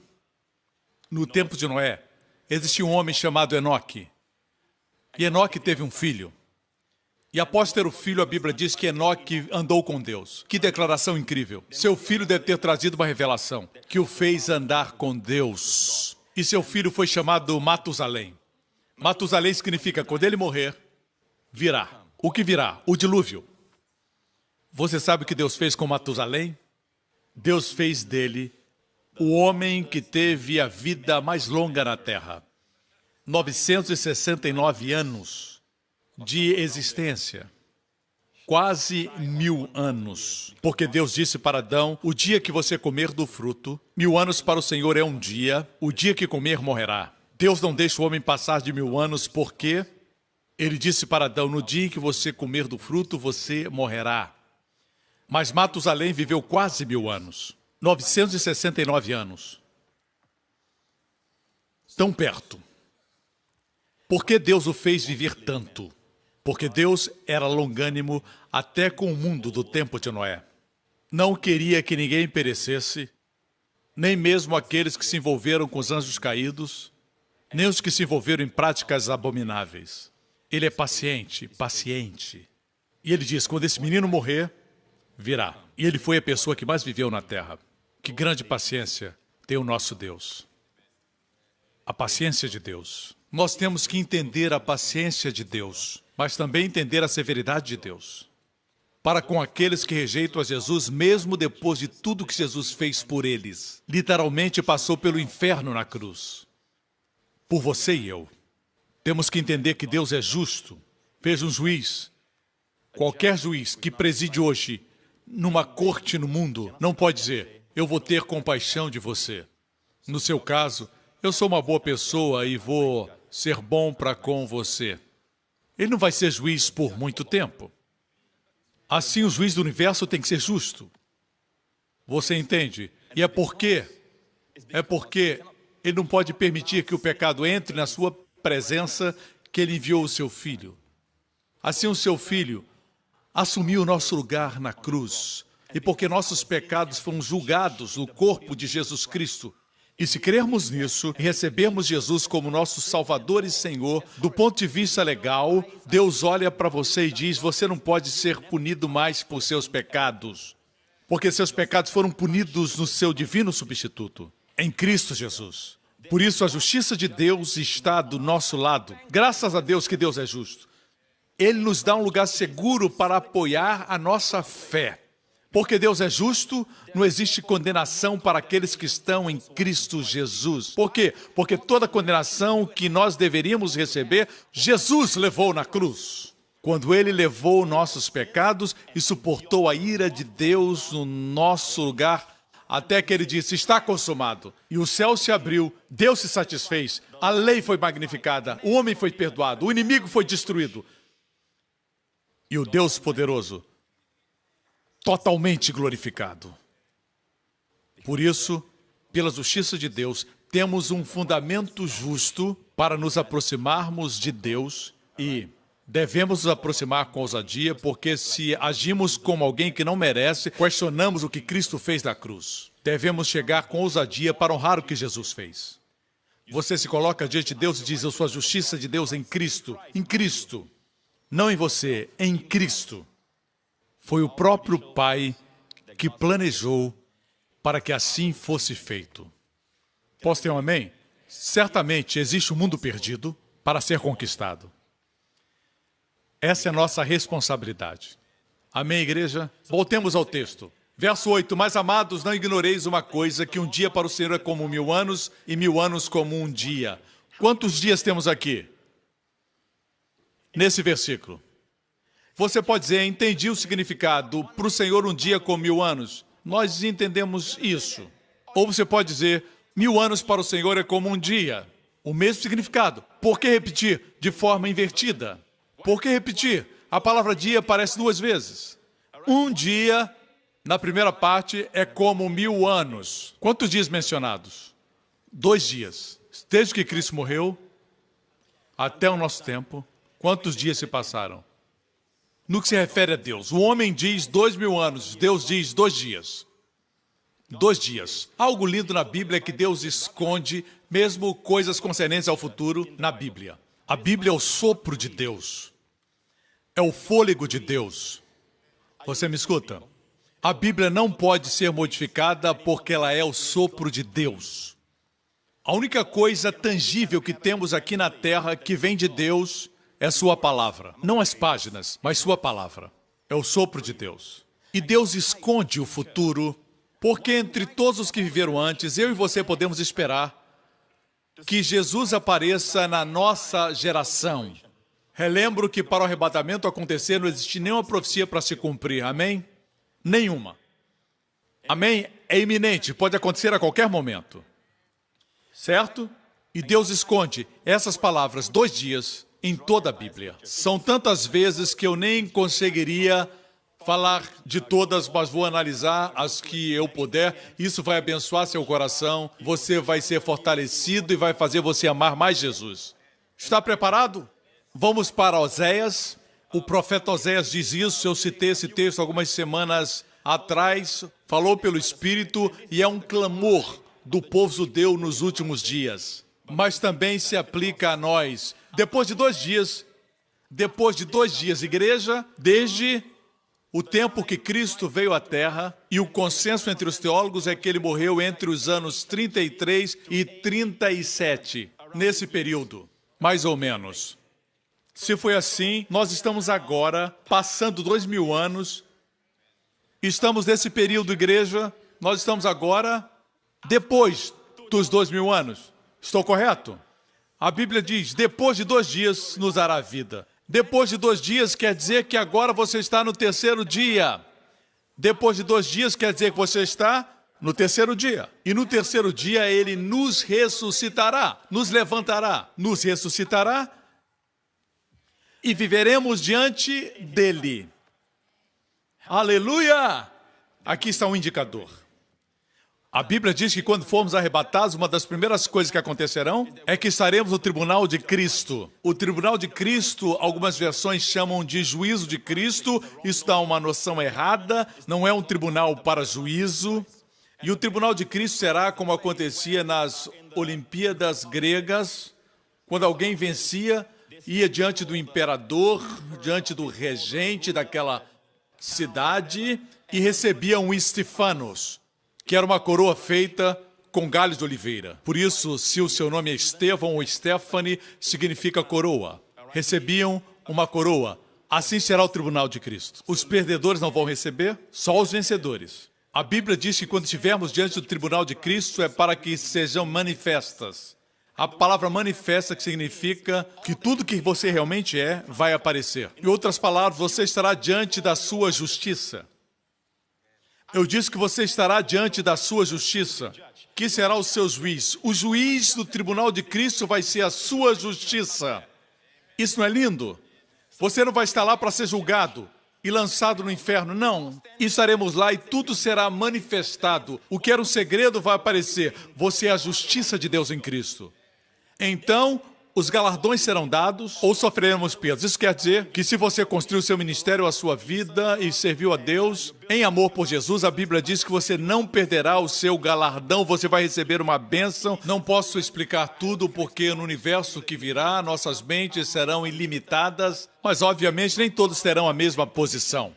no tempo de Noé, existia um homem chamado Enoque. E Enoque teve um filho. E após ter o filho, a Bíblia diz que Enoque andou com Deus. Que declaração incrível. Seu filho deve ter trazido uma revelação que o fez andar com Deus. E seu filho foi chamado Matusalém. Matusalém significa, quando ele morrer, virá. O que virá? O dilúvio. Você sabe o que Deus fez com Matusalém? Deus fez dele o homem que teve a vida mais longa na Terra. 969 anos de existência. Quase 1000 anos. Porque Deus disse para Adão, o dia que você comer do fruto, 1000 anos para o Senhor é um dia, o dia que comer morrerá. Deus não deixa o homem passar de 1000 anos porque Ele disse para Adão, no dia em que você comer do fruto, você morrerá. Mas Matusalém viveu quase 1000 anos. 969 anos. Tão perto. Por que Deus o fez viver tanto? Porque Deus era longânimo até com o mundo do tempo de Noé. Não queria que ninguém perecesse, nem mesmo aqueles que se envolveram com os anjos caídos, nem os que se envolveram em práticas abomináveis. Ele é paciente, paciente. E ele diz, quando esse menino morrer, virá. E ele foi a pessoa que mais viveu na terra. Que grande paciência tem o nosso Deus. A paciência de Deus. Nós temos que entender a paciência de Deus, mas também entender a severidade de Deus. Para com aqueles que rejeitam a Jesus, mesmo depois de tudo que Jesus fez por eles. Literalmente passou pelo inferno na cruz. Por você e eu. Temos que entender que Deus é justo. Veja um juiz. Qualquer juiz que preside hoje numa corte no mundo não pode dizer, eu vou ter compaixão de você. No seu caso, eu sou uma boa pessoa e vou ser bom para com você. Ele não vai ser juiz por muito tempo. Assim, o juiz do universo tem que ser justo. Você entende? E é porque ele não pode permitir que o pecado entre na sua presença que ele enviou o seu filho. Assim, o seu filho assumiu o nosso lugar na cruz. E porque nossos pecados foram julgados no corpo de Jesus Cristo. E se crermos nisso e recebermos Jesus como nosso Salvador e Senhor, do ponto de vista legal, Deus olha para você e diz, você não pode ser punido mais por seus pecados. Porque seus pecados foram punidos no seu divino substituto, em Cristo Jesus. Por isso a justiça de Deus está do nosso lado. Graças a Deus que Deus é justo. Ele nos dá um lugar seguro para apoiar a nossa fé. Porque Deus é justo, não existe condenação para aqueles que estão em Cristo Jesus. Por quê? Porque toda condenação que nós deveríamos receber, Jesus levou na cruz. Quando Ele levou nossos pecados e suportou a ira de Deus no nosso lugar, até que Ele disse, está consumado. E o céu se abriu, Deus se satisfez, a lei foi magnificada, o homem foi perdoado, o inimigo foi destruído. E o Deus poderoso totalmente glorificado. Por isso, pela justiça de Deus, temos um fundamento justo para nos aproximarmos de Deus e devemos nos aproximar com ousadia, porque se agimos como alguém que não merece, questionamos o que Cristo fez na cruz. Devemos chegar com ousadia para honrar o que Jesus fez. Você se coloca diante de Deus e diz, eu sou a justiça de Deus em Cristo. Em Cristo. Não em você, em Cristo. Foi o próprio Pai que planejou para que assim fosse feito. Posso ter um amém? Certamente existe um mundo perdido, para ser conquistado. Essa é a nossa responsabilidade. Amém, igreja? Voltemos ao texto. Verso 8. Mas, amados, não ignoreis uma coisa, que um dia para o Senhor é como 1000 anos, e 1000 anos como um dia. Quantos dias temos aqui? Nesse versículo. Você pode dizer, entendi o significado, para o Senhor um dia como 1000 anos. Nós entendemos isso. Ou você pode dizer, 1000 anos para o Senhor é como um dia. O mesmo significado. Por que repetir de forma invertida? Por que repetir? A palavra dia aparece 2 vezes. Um dia, na primeira parte, é como 1000 anos. Quantos dias mencionados? 2 dias. Desde que Cristo morreu, até o nosso tempo, quantos dias se passaram? No que se refere a Deus, o homem diz 2000 anos, Deus diz 2 dias. 2 dias. Algo lindo na Bíblia é que Deus esconde mesmo coisas concernentes ao futuro na Bíblia. A Bíblia é o sopro de Deus. É o fôlego de Deus. Você me escuta? A Bíblia não pode ser modificada porque ela é o sopro de Deus. A única coisa tangível que temos aqui na terra que vem de Deus é sua palavra. Não as páginas, mas sua palavra. É o sopro de Deus. E Deus esconde o futuro, porque entre todos os que viveram antes, eu e você podemos esperar que Jesus apareça na nossa geração. Relembro que para o arrebatamento acontecer não existe nenhuma profecia para se cumprir. Amém? Nenhuma. Amém? É iminente, pode acontecer a qualquer momento. Certo? E Deus esconde essas palavras 2 dias em toda a Bíblia. São tantas vezes que eu nem conseguiria falar de todas, mas vou analisar as que eu puder. Isso vai abençoar seu coração, você vai ser fortalecido e vai fazer você amar mais Jesus. Está preparado? Vamos para Oséias. O profeta Oséias diz isso, eu citei esse texto algumas semanas atrás, falou pelo Espírito e é um clamor do povo judeu nos últimos dias. Mas também se aplica a nós. Depois de 2 dias, igreja, desde o tempo que Cristo veio à Terra, e o consenso entre os teólogos é que ele morreu entre os anos 33 e 37, nesse período, mais ou menos. Se foi assim, nós estamos agora, passando 2000 anos, estamos nesse período, igreja, nós estamos agora, depois dos 2000 anos. Estou correto? A Bíblia diz, depois de 2 dias nos dará vida. Depois de 2 dias quer dizer que agora você está no 3º dia. Depois de 2 dias quer dizer que você está no 3º dia. E no 3º dia ele nos ressuscitará, nos levantará, nos ressuscitará e viveremos diante dele. Aleluia! Aqui está um indicador. A Bíblia diz que quando formos arrebatados, uma das primeiras coisas que acontecerão é que estaremos no tribunal de Cristo. O tribunal de Cristo, algumas versões chamam de juízo de Cristo. Isso dá uma noção errada, não é um tribunal para juízo. E o tribunal de Cristo será como acontecia nas Olimpíadas gregas, quando alguém vencia, ia diante do imperador, diante do regente daquela cidade e recebia um Estefanos, que era uma coroa feita com galhos de oliveira. Por isso, se o seu nome é Estevão ou Stephanie, significa coroa. Recebiam uma coroa. Assim será o tribunal de Cristo. Os perdedores não vão receber, só os vencedores. A Bíblia diz que quando estivermos diante do tribunal de Cristo é para que sejam manifestas. A palavra manifesta que significa que tudo que você realmente é vai aparecer. Em outras palavras, você estará diante da sua justiça. Eu disse que você estará diante da sua justiça, que será o seu juiz. O juiz do tribunal de Cristo vai ser a sua justiça. Isso não é lindo? Você não vai estar lá para ser julgado e lançado no inferno, não. Estaremos lá e tudo será manifestado. O que era um segredo vai aparecer. Você é a justiça de Deus em Cristo. Então, os galardões serão dados ou sofreremos perdas. Isso quer dizer que se você construiu seu ministério, a sua vida e serviu a Deus em amor por Jesus, a Bíblia diz que você não perderá o seu galardão, você vai receber uma bênção. Não posso explicar tudo porque no universo que virá, nossas mentes serão ilimitadas, mas obviamente nem todos terão a mesma posição.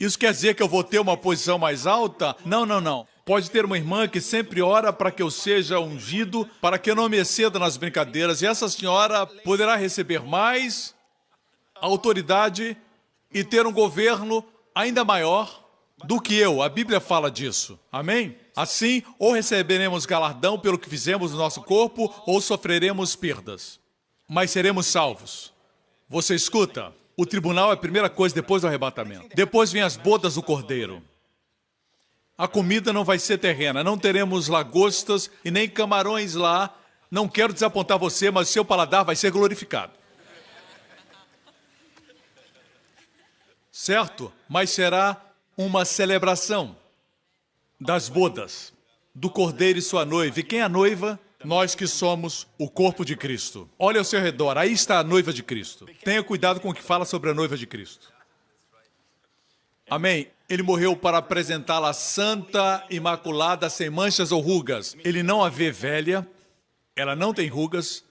Isso quer dizer que eu vou ter uma posição mais alta? Não, não, não. Pode ter uma irmã que sempre ora para que eu seja ungido, para que eu não me exceda nas brincadeiras. E essa senhora poderá receber mais autoridade e ter um governo ainda maior do que eu. A Bíblia fala disso. Amém? Assim, ou receberemos galardão pelo que fizemos no nosso corpo, ou sofreremos perdas. Mas seremos salvos. Você escuta? O tribunal é a primeira coisa depois do arrebatamento. Depois vem as bodas do Cordeiro. A comida não vai ser terrena. Não teremos lagostas e nem camarões lá. Não quero desapontar você, mas seu paladar vai ser glorificado. Certo? Mas será uma celebração das bodas do Cordeiro e sua noiva. E quem é a noiva? Nós que somos o corpo de Cristo. Olha ao seu redor, aí está a noiva de Cristo. Tenha cuidado com o que fala sobre a noiva de Cristo. Amém? Ele morreu para apresentá-la santa, imaculada, sem manchas ou rugas. Ele não a vê velha, ela não tem rugas.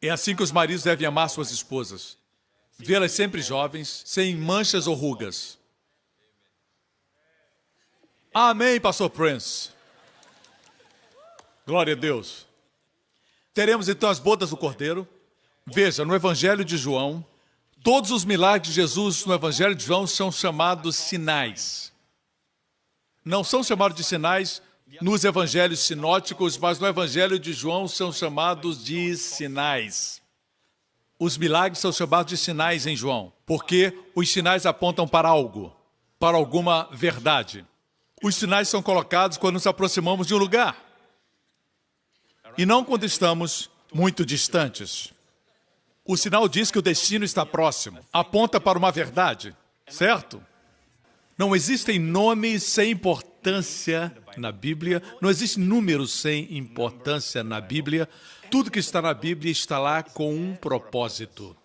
É assim que os maridos devem amar suas esposas. Vê-las sempre jovens, sem manchas ou rugas. Amém, Pastor Prince. Glória a Deus. Teremos então as bodas do Cordeiro. Veja, no Evangelho de João, todos os milagres de Jesus no Evangelho de João são chamados sinais. Não são chamados de sinais nos evangelhos sinóticos, mas no Evangelho de João são chamados de sinais. Os milagres são chamados de sinais em João, porque os sinais apontam para algo, para alguma verdade. Os sinais são colocados quando nos aproximamos de um lugar. E não quando estamos muito distantes. O sinal diz que o destino está próximo. Aponta para uma verdade, certo? Não existem nomes sem importância na Bíblia. Não existe números sem importância na Bíblia. Tudo que está na Bíblia está lá com um propósito.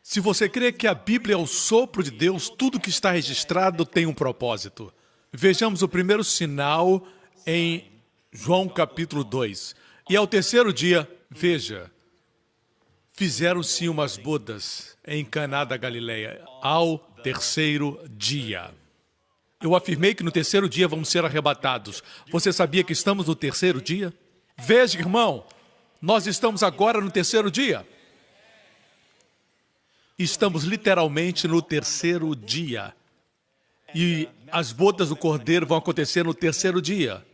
Se você crê que a Bíblia é o sopro de Deus, tudo que está registrado tem um propósito. Vejamos o primeiro sinal em João capítulo 2. E ao terceiro dia, veja, fizeram-se umas bodas em Caná da Galileia. Ao terceiro dia. Eu afirmei que no terceiro dia vamos ser arrebatados. Você sabia que estamos no terceiro dia? Veja, irmão, nós estamos agora no terceiro dia. Estamos literalmente no terceiro dia. E as bodas do Cordeiro vão acontecer no terceiro dia.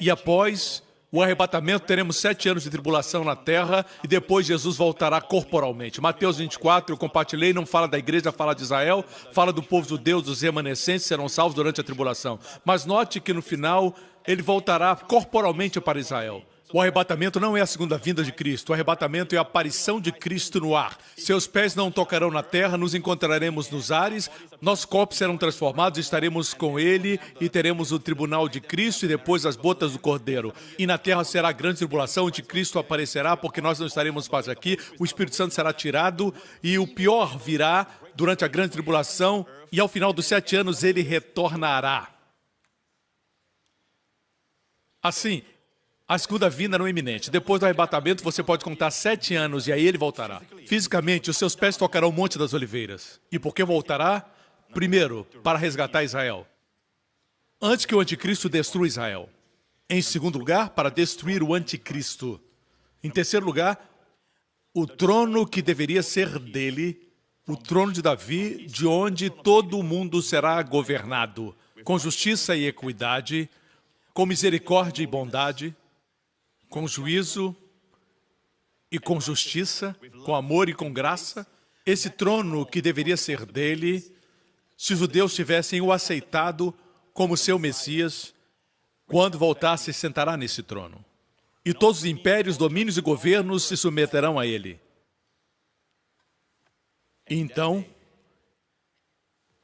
E após o arrebatamento, teremos 7 anos de tribulação na terra e depois Jesus voltará corporalmente. Mateus 24, eu compartilhei, não fala da igreja, fala de Israel, fala do povo judeu, dos remanescentes serão salvos durante a tribulação. Mas note que no final, ele voltará corporalmente para Israel. O arrebatamento não é a segunda vinda de Cristo, o arrebatamento é a aparição de Cristo no ar. Seus pés não tocarão na terra, nos encontraremos nos ares, nossos corpos serão transformados, estaremos com Ele e teremos o tribunal de Cristo e depois as bodas do Cordeiro. E na terra será a grande tribulação, onde Cristo aparecerá, porque nós não estaremos mais aqui, o Espírito Santo será tirado e o pior virá durante a grande tribulação e ao final dos 7 anos Ele retornará. Assim, a segunda vinda não é iminente. Depois do arrebatamento, você pode contar 7 anos e aí ele voltará. Fisicamente, os seus pés tocarão o Monte das Oliveiras. E por que voltará? Primeiro, para resgatar Israel. Antes que o anticristo destrua Israel. Em segundo lugar, para destruir o anticristo. Em terceiro lugar, o trono que deveria ser dele, o trono de Davi, de onde todo o mundo será governado, com justiça e equidade, com misericórdia e bondade, com juízo e com justiça, com amor e com graça. Esse trono que deveria ser dele, se os judeus tivessem o aceitado como seu Messias, quando voltar se sentará nesse trono. E todos os impérios, domínios e governos se submeterão a ele. E então,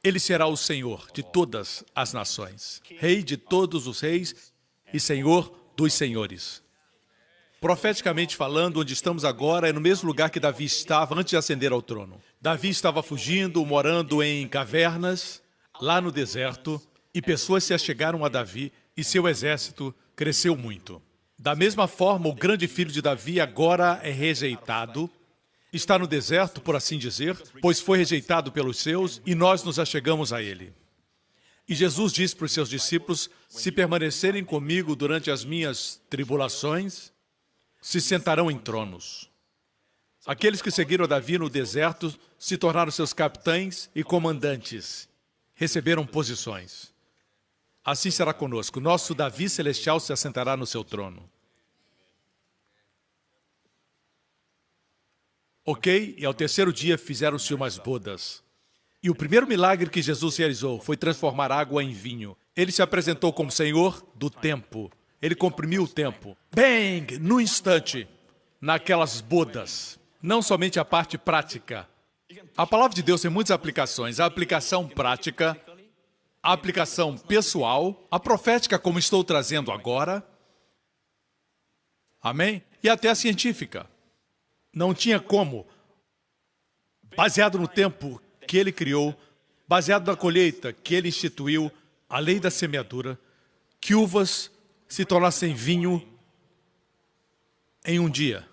ele será o Senhor de todas as nações, Rei de todos os reis e Senhor dos senhores. Profeticamente falando, onde estamos agora é no mesmo lugar que Davi estava antes de ascender ao trono. Davi estava fugindo, morando em cavernas, lá no deserto, e pessoas se achegaram a Davi e seu exército cresceu muito. Da mesma forma, o grande filho de Davi agora é rejeitado, está no deserto, por assim dizer, pois foi rejeitado pelos seus e nós nos achegamos a ele. E Jesus disse para os seus discípulos, se permanecerem comigo durante as minhas tribulações, se sentarão em tronos. Aqueles que seguiram Davi no deserto se tornaram seus capitães e comandantes. Receberam posições. Assim será conosco. Nosso Davi celestial se assentará no seu trono. Ok? E ao terceiro dia fizeram-se umas bodas. E o primeiro milagre que Jesus realizou foi transformar água em vinho. Ele se apresentou como Senhor do tempo. Ele comprimiu o tempo. Bang! No instante, naquelas bodas. Não somente a parte prática. A palavra de Deus tem muitas aplicações. A aplicação prática, a aplicação pessoal, a profética, como estou trazendo agora. Amém? E até a científica. Não tinha como, baseado no tempo que ele criou, baseado na colheita que ele instituiu, a lei da semeadura, que uvas se tornassem vinho em um dia,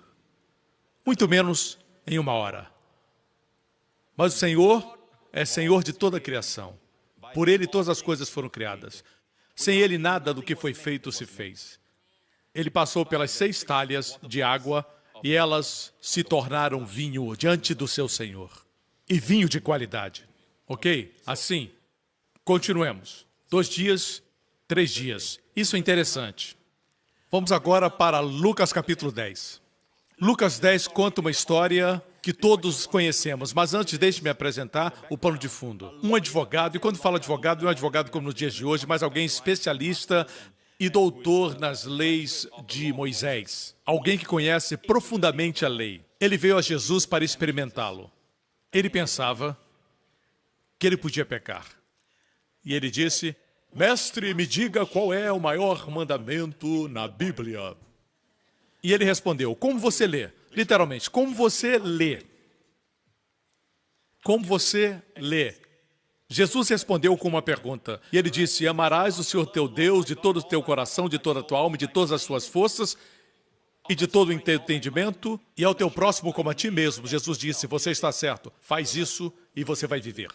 muito menos em uma hora. Mas o Senhor é Senhor de toda a criação. Por Ele todas as coisas foram criadas. Sem Ele nada do que foi feito se fez. Ele passou pelas 6 talhas de água e elas se tornaram vinho diante do seu Senhor. E vinho de qualidade. Ok? Assim, continuemos. 2 dias, 3 dias. Isso é interessante. Vamos agora para Lucas capítulo 10. Lucas 10 conta uma história que todos conhecemos, mas antes deixe-me apresentar o pano de fundo. Um advogado, e quando falo advogado, não é um advogado como nos dias de hoje, mas alguém especialista e doutor nas leis de Moisés. Alguém que conhece profundamente a lei. Ele veio a Jesus para experimentá-lo. Ele pensava que ele podia pecar. E ele disse, mestre, me diga qual é o maior mandamento na Bíblia. E ele respondeu, como você lê? Literalmente, como você lê? Como você lê? Jesus respondeu com uma pergunta. E ele disse, amarás o Senhor teu Deus de todo o teu coração, de toda a tua alma, de todas as suas forças e de todo o entendimento, e ao teu próximo como a ti mesmo. Jesus disse, você está certo, faz isso e você vai viver.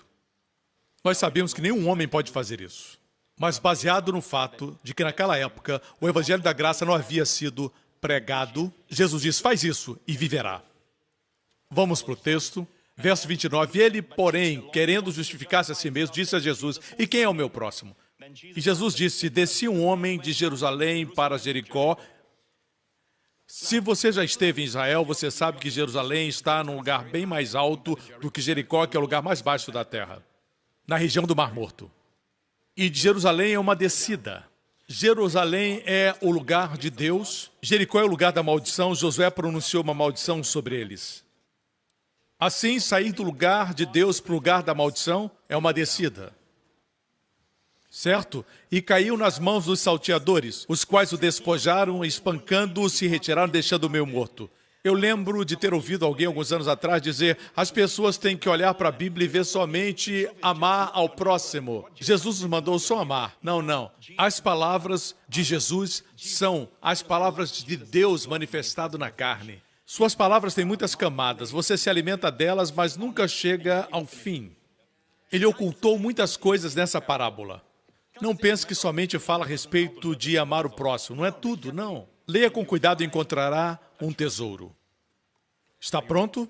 Nós sabemos que nenhum homem pode fazer isso. Mas baseado no fato de que naquela época o Evangelho da Graça não havia sido pregado, Jesus diz, faz isso e viverá. Vamos para o texto, verso 29. Ele, porém, querendo justificar-se a si mesmo, disse a Jesus, e quem é o meu próximo? E Jesus disse, descia um homem de Jerusalém para Jericó. Se você já esteve em Israel, você sabe que Jerusalém está num lugar bem mais alto do que Jericó, que é o lugar mais baixo da terra, na região do Mar Morto. E de Jerusalém é uma descida. Jerusalém é o lugar de Deus, Jericó é o lugar da maldição, Josué pronunciou uma maldição sobre eles. Assim, sair do lugar de Deus para o lugar da maldição é uma descida. Certo? E caiu nas mãos dos salteadores, os quais o despojaram, espancando-o, se retiraram, deixando o meio morto. Eu lembro de ter ouvido alguém, alguns anos atrás, dizer as pessoas têm que olhar para a Bíblia e ver somente amar ao próximo. Jesus nos mandou só amar. Não, não. As palavras de Jesus são as palavras de Deus manifestado na carne. Suas palavras têm muitas camadas. Você se alimenta delas, mas nunca chega ao fim. Ele ocultou muitas coisas nessa parábola. Não pense que somente fala a respeito de amar o próximo. Não é tudo, não. Leia com cuidado e encontrará um tesouro. Está pronto?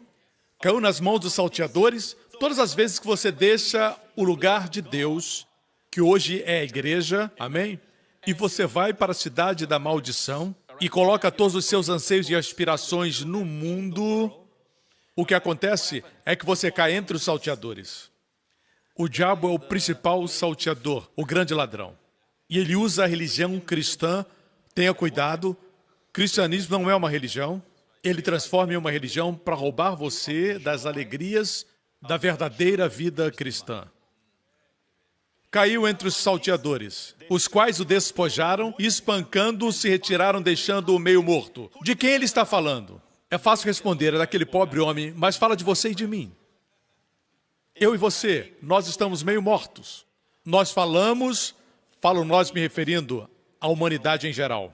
Caiu nas mãos dos salteadores. Todas as vezes que você deixa o lugar de Deus, que hoje é a igreja, amém? E você vai para a cidade da maldição e coloca todos os seus anseios e aspirações no mundo, o que acontece é que você cai entre os salteadores. O diabo é o principal salteador, o grande ladrão. E ele usa a religião cristã, tenha cuidado, cristianismo não é uma religião, ele transforma em uma religião para roubar você das alegrias da verdadeira vida cristã. Caiu entre os salteadores, os quais o despojaram e espancando-o se retiraram, deixando-o meio morto. De quem ele está falando? É fácil responder, é daquele pobre homem, mas fala de você e de mim. Eu e você, nós estamos meio mortos. Nós falo nós me referindo à humanidade em geral.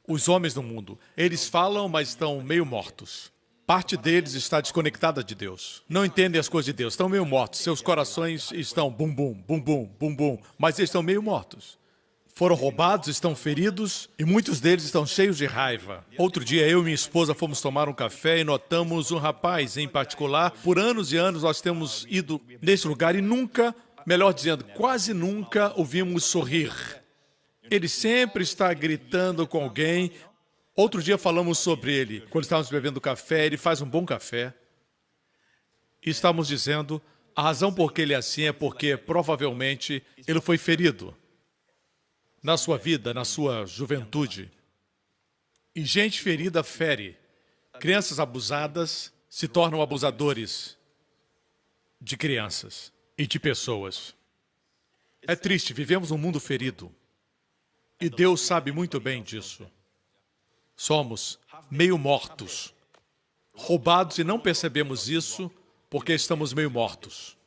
Os homens do mundo, eles falam, mas estão meio mortos. Parte deles está desconectada de Deus. Não entendem as coisas de Deus. Estão meio mortos. Seus corações estão bum, bum, bum, bum, bum, bum. Mas eles estão meio mortos. Foram roubados, estão feridos e muitos deles estão cheios de raiva. Outro dia, eu e minha esposa fomos tomar um café e notamos um rapaz em particular. Por anos e anos, nós temos ido nesse lugar e nunca, melhor dizendo, quase nunca o vimos sorrir. Ele sempre está gritando com alguém. Outro dia falamos sobre ele. Quando estávamos bebendo café, ele faz um bom café. E estávamos dizendo, a razão por que ele é assim é porque provavelmente ele foi ferido na sua vida, na sua juventude. E gente ferida fere. Crianças abusadas se tornam abusadores de crianças e de pessoas. É triste, vivemos num mundo ferido. E Deus sabe muito bem disso. Somos meio mortos, roubados e não percebemos isso porque estamos meio mortos.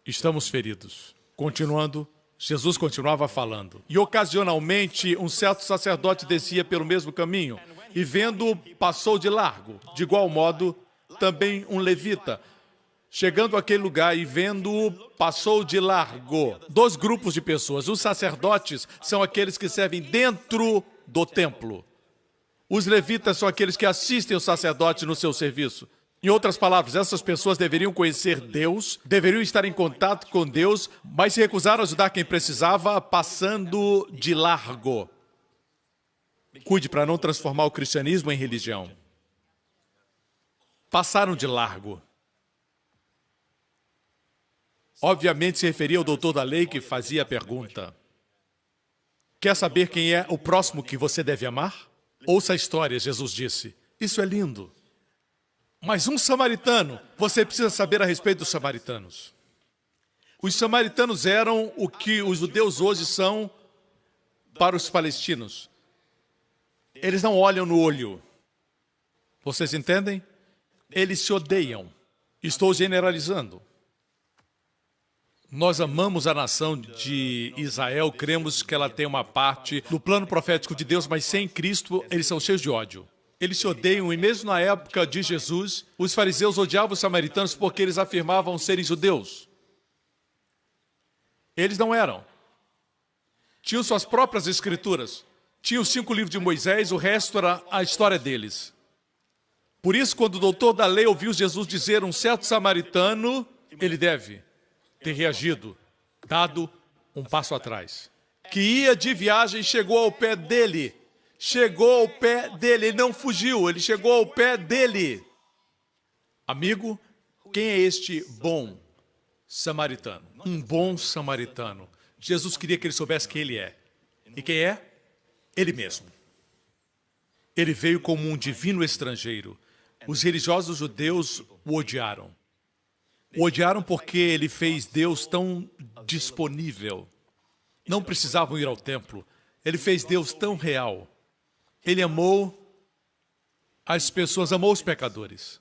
Estamos feridos. Continuando, Jesus continuava falando. E ocasionalmente um certo sacerdote descia pelo mesmo caminho e vendo-o passou de largo. De igual modo, também um levita, chegando àquele lugar e vendo-o, passou de largo. 2 grupos de pessoas. Os sacerdotes são aqueles que servem dentro do templo. Os levitas são aqueles que assistem o sacerdote no seu serviço. Em outras palavras, essas pessoas deveriam conhecer Deus, deveriam estar em contato com Deus, mas se recusaram a ajudar quem precisava, passando de largo. Cuide para não transformar o cristianismo em religião. Passaram de largo. Obviamente se referia ao doutor da lei que fazia a pergunta. Quer saber quem é o próximo que você deve amar? Ouça a história, Jesus disse. Isso é lindo. Mas um samaritano, você precisa saber a respeito dos samaritanos. Os samaritanos eram o que os judeus hoje são para os palestinos. Eles não olham no olho. Vocês entendem? Eles se odeiam. Estou generalizando. Nós amamos a nação de Israel, cremos que ela tem uma parte do plano profético de Deus, mas sem Cristo, eles são cheios de ódio. Eles se odeiam, e mesmo na época de Jesus, os fariseus odiavam os samaritanos porque eles afirmavam serem judeus. Eles não eram. Tinham suas próprias escrituras. Tinham os 5 livros de Moisés, o resto era a história deles. Por isso, quando o doutor da lei ouviu Jesus dizer um certo samaritano, ele deve ter reagido, dado um passo atrás. Que ia de viagem, chegou ao pé dele. Chegou ao pé dele, ele não fugiu, ele chegou ao pé dele. Amigo, quem é este bom samaritano? Um bom samaritano. Jesus queria que ele soubesse quem ele é. E quem é? Ele mesmo. Ele veio como um divino estrangeiro. Os religiosos judeus o odiaram. O odiaram porque ele fez Deus tão disponível. Não precisavam ir ao templo. Ele fez Deus tão real. Ele amou as pessoas, amou os pecadores.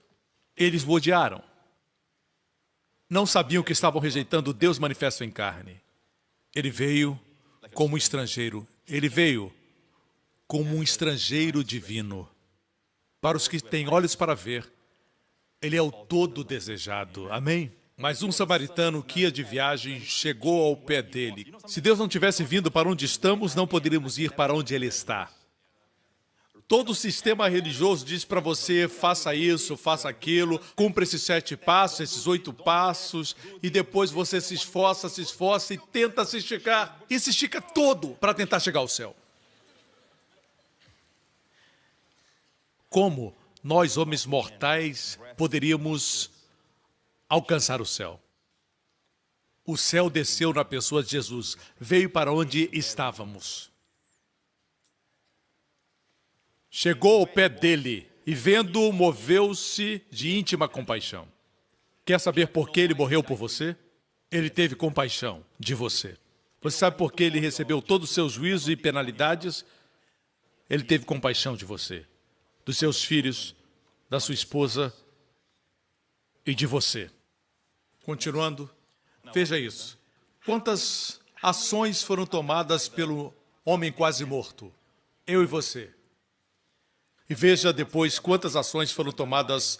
Eles o odiaram. Não sabiam que estavam rejeitando o Deus manifesto em carne. Ele veio como um estrangeiro. Ele veio como um estrangeiro divino. Para os que têm olhos para ver, ele é o todo desejado. Amém? Mas um samaritano que ia de viagem chegou ao pé dele. Se Deus não tivesse vindo para onde estamos, não poderíamos ir para onde ele está. Todo o sistema religioso diz para você, faça isso, faça aquilo, cumpra esses 7 passos, esses 8 passos, e depois você se esforça e tenta se esticar. E se estica todo para tentar chegar ao céu. Como nós, homens mortais, poderíamos alcançar o céu? O céu desceu na pessoa de Jesus, veio para onde estávamos. Chegou ao pé dele e, vendo-o, moveu-se de íntima compaixão. Quer saber por que ele morreu por você? Ele teve compaixão de você. Você sabe por que ele recebeu todos os seus juízos e penalidades? Ele teve compaixão de você, dos seus filhos, da sua esposa e de você. Continuando, veja isso. Quantas ações foram tomadas pelo homem quase morto? Eu e você. E veja depois quantas ações foram tomadas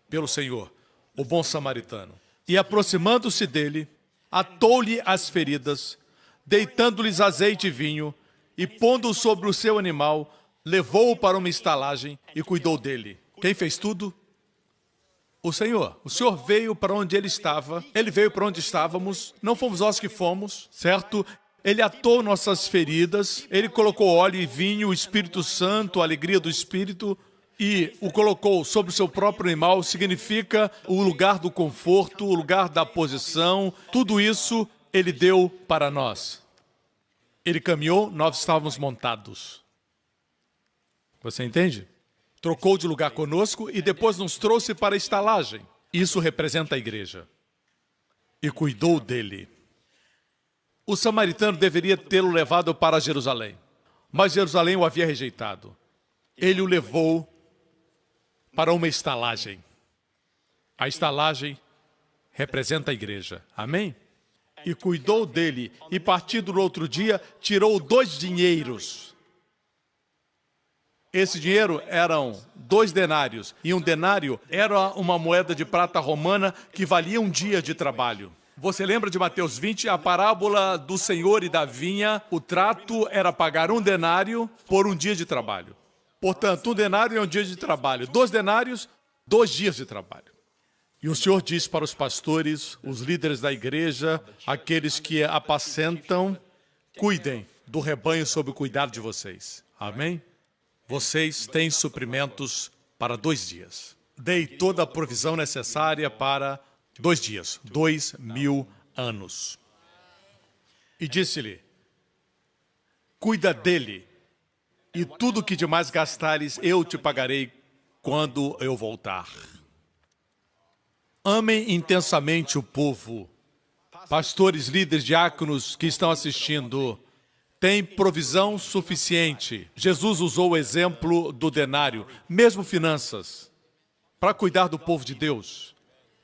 pelo Senhor, o bom samaritano. E aproximando-se dele, atou-lhe as feridas, deitando-lhes azeite e vinho, e pondo-o sobre o seu animal, levou-o para uma estalagem e cuidou dele. Quem fez tudo? O Senhor. O Senhor veio para onde ele estava, ele veio para onde estávamos, não fomos nós que fomos, certo? Ele atou nossas feridas, ele colocou óleo e vinho, o Espírito Santo, a alegria do Espírito, e o colocou sobre o seu próprio animal, significa o lugar do conforto, o lugar da posição, tudo isso ele deu para nós. Ele caminhou, nós estávamos montados. Você entende? Trocou de lugar conosco e depois nos trouxe para a estalagem. Isso representa a igreja. E cuidou dele. O samaritano deveria tê-lo levado para Jerusalém, mas Jerusalém o havia rejeitado. Ele o levou para uma estalagem. A estalagem representa a igreja. Amém? E cuidou dele, e partindo no outro dia, tirou 2 dinheiros. Esse dinheiro eram 2 denários, e um denário era uma moeda de prata romana que valia um dia de trabalho. Você lembra de Mateus 20, a parábola do Senhor e da vinha? O trato era pagar 1 denário por um dia de trabalho. Portanto, 1 denário é um dia de trabalho. 2 denários, 2 dias de trabalho. E o Senhor diz para os pastores, os líderes da igreja, aqueles que apacentam, cuidem do rebanho sob o cuidado de vocês. Amém? Vocês têm suprimentos para 2 dias. Dei toda a provisão necessária para 2 dias, 2000 anos. E disse-lhe, cuida dele, e tudo que demais gastares eu te pagarei quando eu voltar. Amem intensamente o povo. Pastores, líderes, diáconos que estão assistindo, tem provisão suficiente. Jesus usou o exemplo do denário, mesmo finanças, para cuidar do povo de Deus.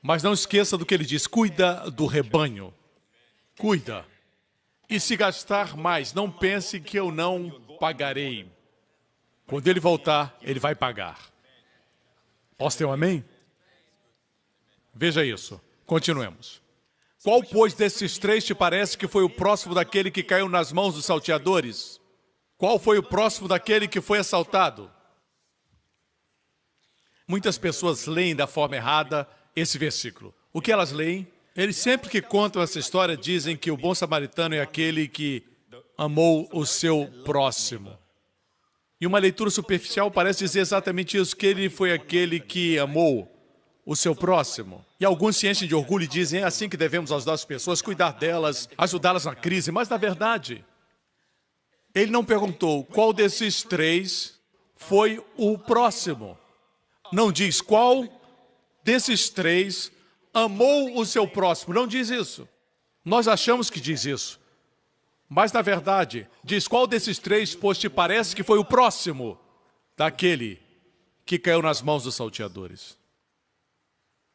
Mas não esqueça do que ele diz, cuida do rebanho. Cuida. E se gastar mais, não pense que eu não pagarei. Quando ele voltar, ele vai pagar. Posso ter um amém? Veja isso. Continuemos. Qual, pois, desses 3 te parece que foi o próximo daquele que caiu nas mãos dos salteadores? Qual foi o próximo daquele que foi assaltado? Muitas pessoas leem da forma errada esse versículo. O que elas leem? Eles sempre que contam essa história dizem que o bom samaritano é aquele que amou o seu próximo. E uma leitura superficial parece dizer exatamente isso, que ele foi aquele que amou o seu próximo. E alguns se enchem de orgulho e dizem, é assim que devemos ajudar as pessoas, cuidar delas, ajudá-las na crise. Mas, na verdade, ele não perguntou qual desses 3 foi o próximo. Não diz qual desses 3 amou o seu próximo. Não diz isso. Nós achamos que diz isso. Mas, na verdade, diz qual desses 3, pois te parece que foi o próximo daquele que caiu nas mãos dos salteadores.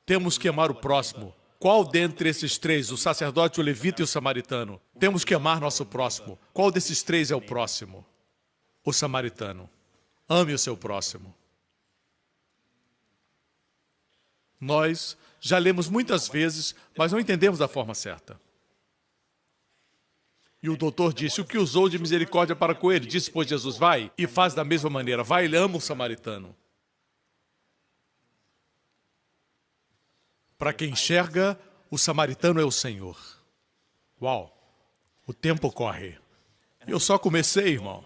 Temos que amar o próximo. Qual dentre esses 3, o sacerdote, o levita e o samaritano? Temos que amar nosso próximo. Qual desses 3 é o próximo? O samaritano. Ame o seu próximo. Nós já lemos muitas vezes, mas não entendemos da forma certa. E o doutor disse, o que usou de misericórdia para com ele? Disse, pois Jesus, vai e faz da mesma maneira. Vai, ele ama o samaritano. Para quem enxerga, o samaritano é o Senhor. Uau, o tempo corre. Eu só comecei, irmão.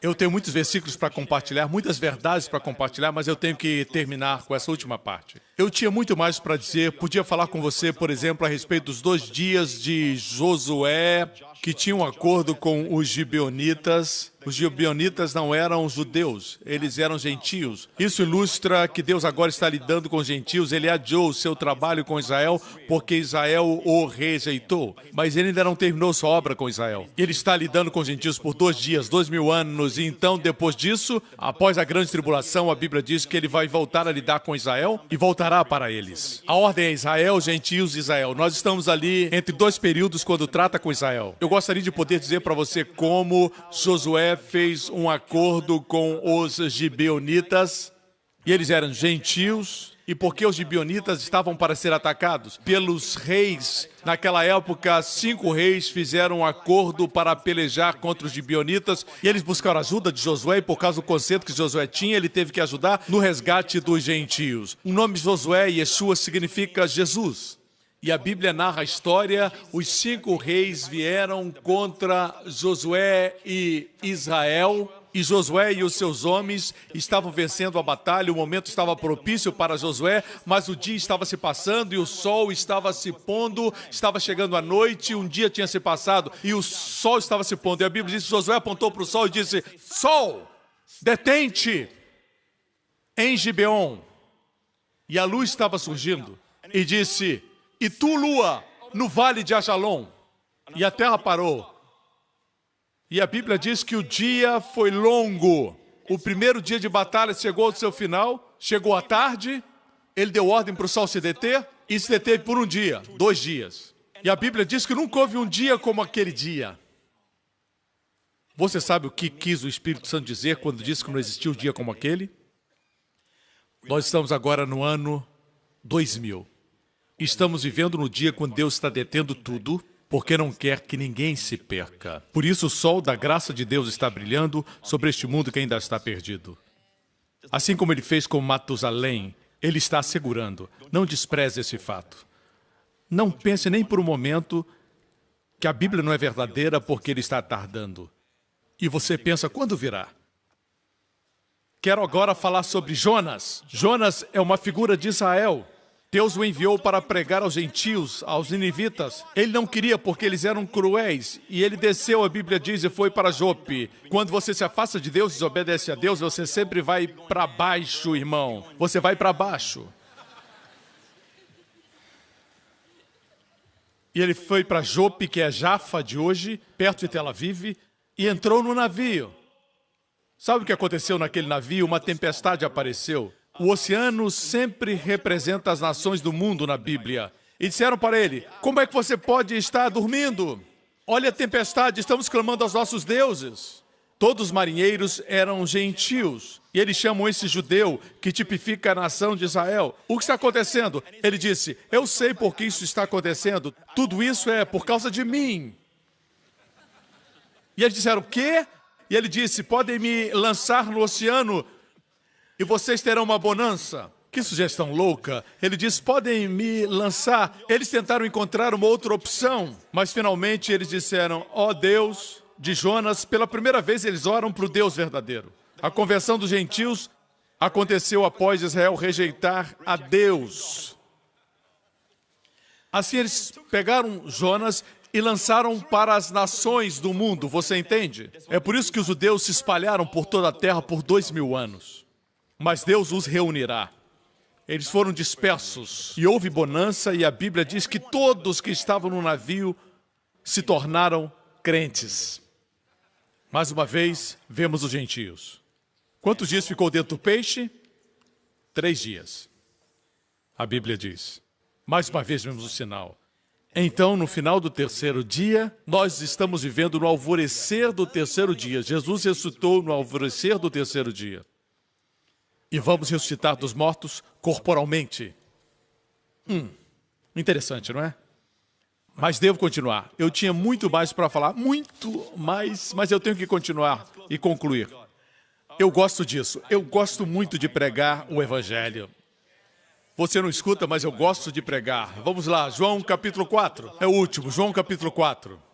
Eu tenho muitos versículos para compartilhar, muitas verdades para compartilhar, mas eu tenho que terminar com essa última parte. Eu tinha muito mais para dizer, podia falar com você, por exemplo, a respeito dos 2 dias de Josué, que tinha um acordo com os gibeonitas. Os gibeonitas não eram judeus, eles eram gentios. Isso ilustra que Deus agora está lidando com os gentios. Ele adiou o seu trabalho com Israel porque Israel o rejeitou. Mas ele ainda não terminou sua obra com Israel. Ele está lidando com os gentios por 2 dias, 2000 anos. E então, depois disso, após a grande tribulação, a Bíblia diz que ele vai voltar a lidar com Israel e voltará para eles. A ordem é Israel, gentios e Israel. Nós estamos ali entre 2 períodos quando trata com Israel. Eu gostaria de poder dizer para você como Josué fez um acordo com os gibeonitas, e eles eram gentios, e porque os gibeonitas estavam para ser atacados pelos reis, naquela época, 5 reis fizeram um acordo para pelejar contra os gibeonitas, e eles buscaram ajuda de Josué, e por causa do conceito que Josué tinha, ele teve que ajudar no resgate dos gentios. O nome de Josué, Yeshua, significa Jesus. E a Bíblia narra a história, os 5 reis vieram contra Josué e Israel, e Josué e os seus homens estavam vencendo a batalha, o momento estava propício para Josué, mas o dia estava se passando e o sol estava se pondo, estava chegando a noite, um dia tinha se passado e o sol estava se pondo. E a Bíblia diz que Josué apontou para o sol e disse: Sol, detente em Gibeon. E a luz estava surgindo. E disse: E tu, lua, no vale de Ajalon. E a terra parou. E a Bíblia diz que o dia foi longo. O primeiro dia de batalha chegou ao seu final, chegou à tarde, ele deu ordem para o sol se deter, e se deteve por um dia, 2 dias. E a Bíblia diz que nunca houve um dia como aquele dia. Você sabe o que quis o Espírito Santo dizer quando disse que não existia um dia como aquele? Nós estamos agora no ano 2000. Estamos vivendo no dia quando Deus está detendo tudo, porque não quer que ninguém se perca. Por isso o sol da graça de Deus está brilhando sobre este mundo que ainda está perdido. Assim como ele fez com Matusalém, ele está assegurando. Não despreze esse fato. Não pense nem por um momento que a Bíblia não é verdadeira porque ele está tardando. E você pensa, quando virá? Quero agora falar sobre Jonas. Jonas é uma figura de Israel. Deus o enviou para pregar aos gentios, aos ninivitas. Ele não queria porque eles eram cruéis. E ele desceu, a Bíblia diz, e foi para Jope. Quando você se afasta de Deus, desobedece a Deus, você sempre vai para baixo, irmão. Você vai para baixo. E ele foi para Jope, que é Jafa de hoje, perto de Tel Aviv, e entrou no navio. Sabe o que aconteceu naquele navio? Uma tempestade apareceu. O oceano sempre representa as nações do mundo na Bíblia. E disseram para ele: como é que você pode estar dormindo? Olha a tempestade, estamos clamando aos nossos deuses. Todos os marinheiros eram gentios. E eles chamam esse judeu, que tipifica a nação de Israel. O que está acontecendo? Ele disse: eu sei por que isso está acontecendo. Tudo isso é por causa de mim. E eles disseram: o quê? E ele disse: podem me lançar no oceano e vocês terão uma bonança. Que sugestão louca. Ele disse: podem me lançar. Eles tentaram encontrar uma outra opção, mas finalmente eles disseram: ó Deus de Jonas, pela primeira vez eles oram para o Deus verdadeiro. A conversão dos gentios aconteceu após Israel rejeitar a Deus. Assim eles pegaram Jonas e lançaram para as nações do mundo, você entende? É por isso que os judeus se espalharam por toda a terra por 2000 anos. Mas Deus os reunirá. Eles foram dispersos e houve bonança, e a Bíblia diz que todos que estavam no navio se tornaram crentes. Mais uma vez, vemos os gentios. Quantos dias ficou dentro do peixe? 3 dias. A Bíblia diz. Mais uma vez vemos o sinal. Então, no final do 3º dia, nós estamos vivendo no alvorecer do 3º dia. Jesus ressuscitou no alvorecer do 3º dia. E vamos ressuscitar dos mortos corporalmente. Interessante, não é? Mas devo continuar. Eu tinha muito mais para falar, muito mais, mas eu tenho que continuar e concluir. Eu gosto disso. Eu gosto muito de pregar o Evangelho. Você não escuta, mas eu gosto de pregar. Vamos lá, João capítulo 4. É o último, João capítulo 4.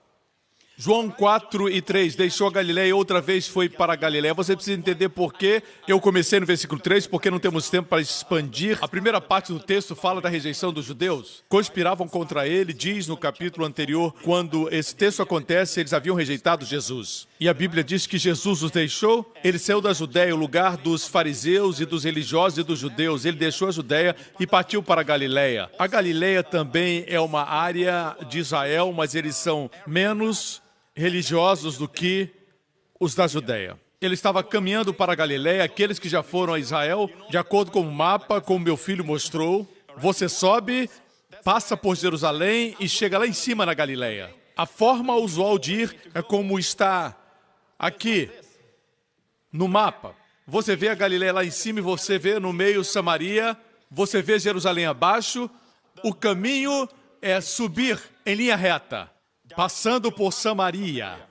João 4:3, deixou a Galileia e outra vez foi para a Galileia. Você precisa entender por que eu comecei no versículo 3, porque não temos tempo para expandir. A primeira parte do texto fala da rejeição dos judeus. Conspiravam contra ele, diz no capítulo anterior, quando esse texto acontece, eles haviam rejeitado Jesus. E a Bíblia diz que Jesus os deixou, ele saiu da Judéia, o lugar dos fariseus e dos religiosos e dos judeus. Ele deixou a Judéia e partiu para a Galileia. A Galileia também é uma área de Israel, mas eles são menos religiosos do que os da Judéia. Ele estava caminhando para a Galileia. Aqueles que já foram a Israel, de acordo com o mapa, como meu filho mostrou, você sobe, passa por Jerusalém e chega lá em cima na Galileia. A forma usual de ir é como está aqui. No mapa, você vê a Galileia lá em cima e você vê no meio Samaria, você vê Jerusalém abaixo. O caminho é subir em linha reta, passando por Samaria.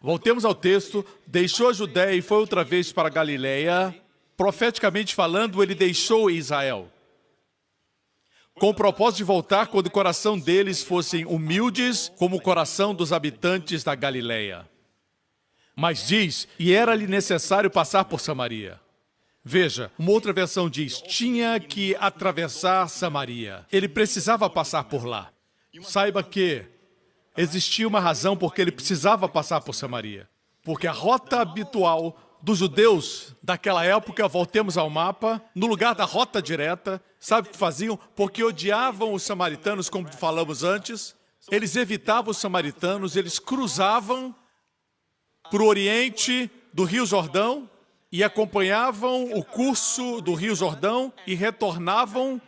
Voltemos ao texto. Deixou a Judéia e foi outra vez para a Galileia. Profeticamente falando, ele deixou Israel, com o propósito de voltar quando o coração deles fossem humildes, como o coração dos habitantes da Galileia. Mas diz, e era-lhe necessário passar por Samaria. Veja, uma outra versão diz, tinha que atravessar Samaria. Ele precisava passar por lá. Saiba que existia uma razão porque ele precisava passar por Samaria. Porque a rota habitual dos judeus daquela época, voltemos ao mapa, no lugar da rota direta, sabe o que faziam? Porque odiavam os samaritanos, como falamos antes. Eles evitavam os samaritanos, eles cruzavam para o oriente do Rio Jordão e acompanhavam o curso do Rio Jordão e retornavam,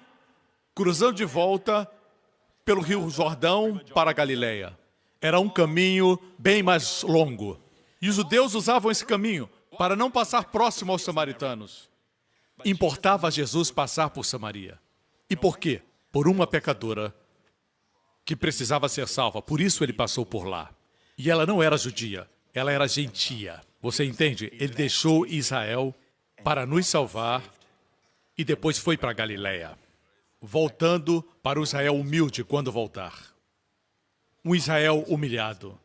cruzando de volta pelo Rio Jordão para a Galileia. Era um caminho bem mais longo. E os judeus usavam esse caminho para não passar próximo aos samaritanos. Importava a Jesus passar por Samaria. E por quê? Por uma pecadora que precisava ser salva. Por isso ele passou por lá. E ela não era judia, ela era gentia. Você entende? Ele deixou Israel para nos salvar e depois foi para a Galileia, voltando para o Israel humilde quando voltar. Um Israel humilhado.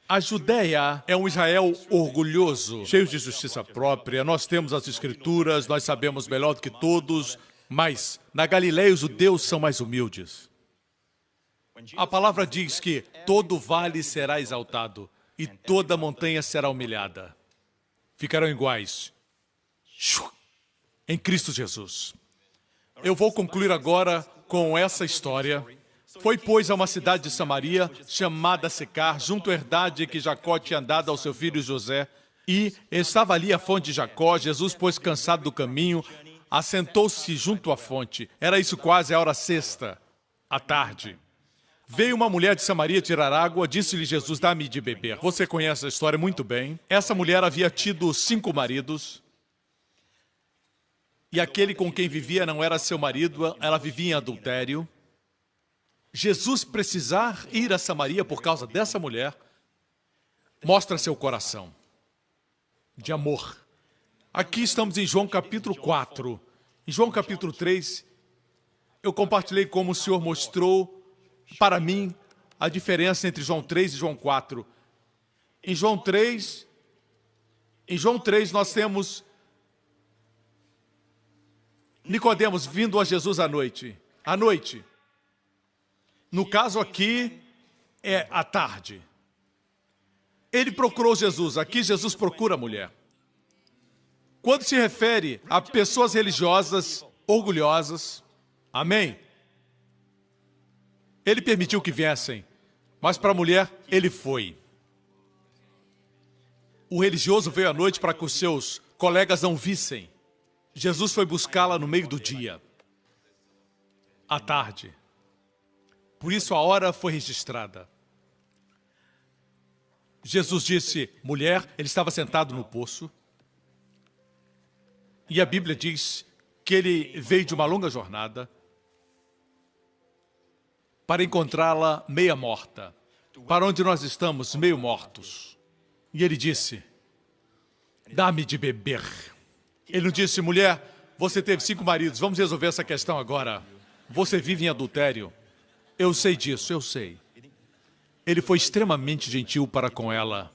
A Judéia é um Israel orgulhoso, cheio de justiça própria. Nós temos as Escrituras, nós sabemos melhor do que todos, mas na Galileia os judeus são mais humildes. A palavra diz que todo vale será exaltado e toda montanha será humilhada. Ficarão iguais em Cristo Jesus. Eu vou concluir agora com essa história. Foi, pois, a uma cidade de Samaria, chamada Sicar, junto à herdade que Jacó tinha dado ao seu filho José. E estava ali a fonte de Jacó. Jesus, pois, cansado do caminho, assentou-se junto à fonte. Era isso quase a hora sexta, à tarde. Veio uma mulher de Samaria tirar água, disse-lhe Jesus, dá-me de beber. Você conhece a história muito bem. Essa mulher havia tido 5 maridos. E aquele com quem vivia não era seu marido, ela vivia em adultério. Jesus precisar ir a Samaria por causa dessa mulher mostra seu coração de amor. Aqui estamos em João capítulo 4. Em João capítulo 3, eu compartilhei como o Senhor mostrou para mim a diferença entre João 3 e João 4. Em João 3 nós temos Nicodemos vindo a Jesus à noite. À noite. No caso aqui, é à tarde. Ele procurou Jesus. Aqui Jesus procura a mulher. Quando se refere a pessoas religiosas, orgulhosas, amém? Ele permitiu que viessem, mas para a mulher, ele foi. O religioso veio à noite para que os seus colegas não vissem. Jesus foi buscá-la no meio do dia, à tarde. Por isso a hora foi registrada. Jesus disse, mulher, ele estava sentado no poço. E a Bíblia diz que ele veio de uma longa jornada para encontrá-la meia morta. Para onde nós estamos, meio mortos. E ele disse, dá-me de beber. Ele não disse, mulher, você teve 5 maridos, vamos resolver essa questão agora. Você vive em adultério. Eu sei disso, eu sei. Ele foi extremamente gentil para com ela.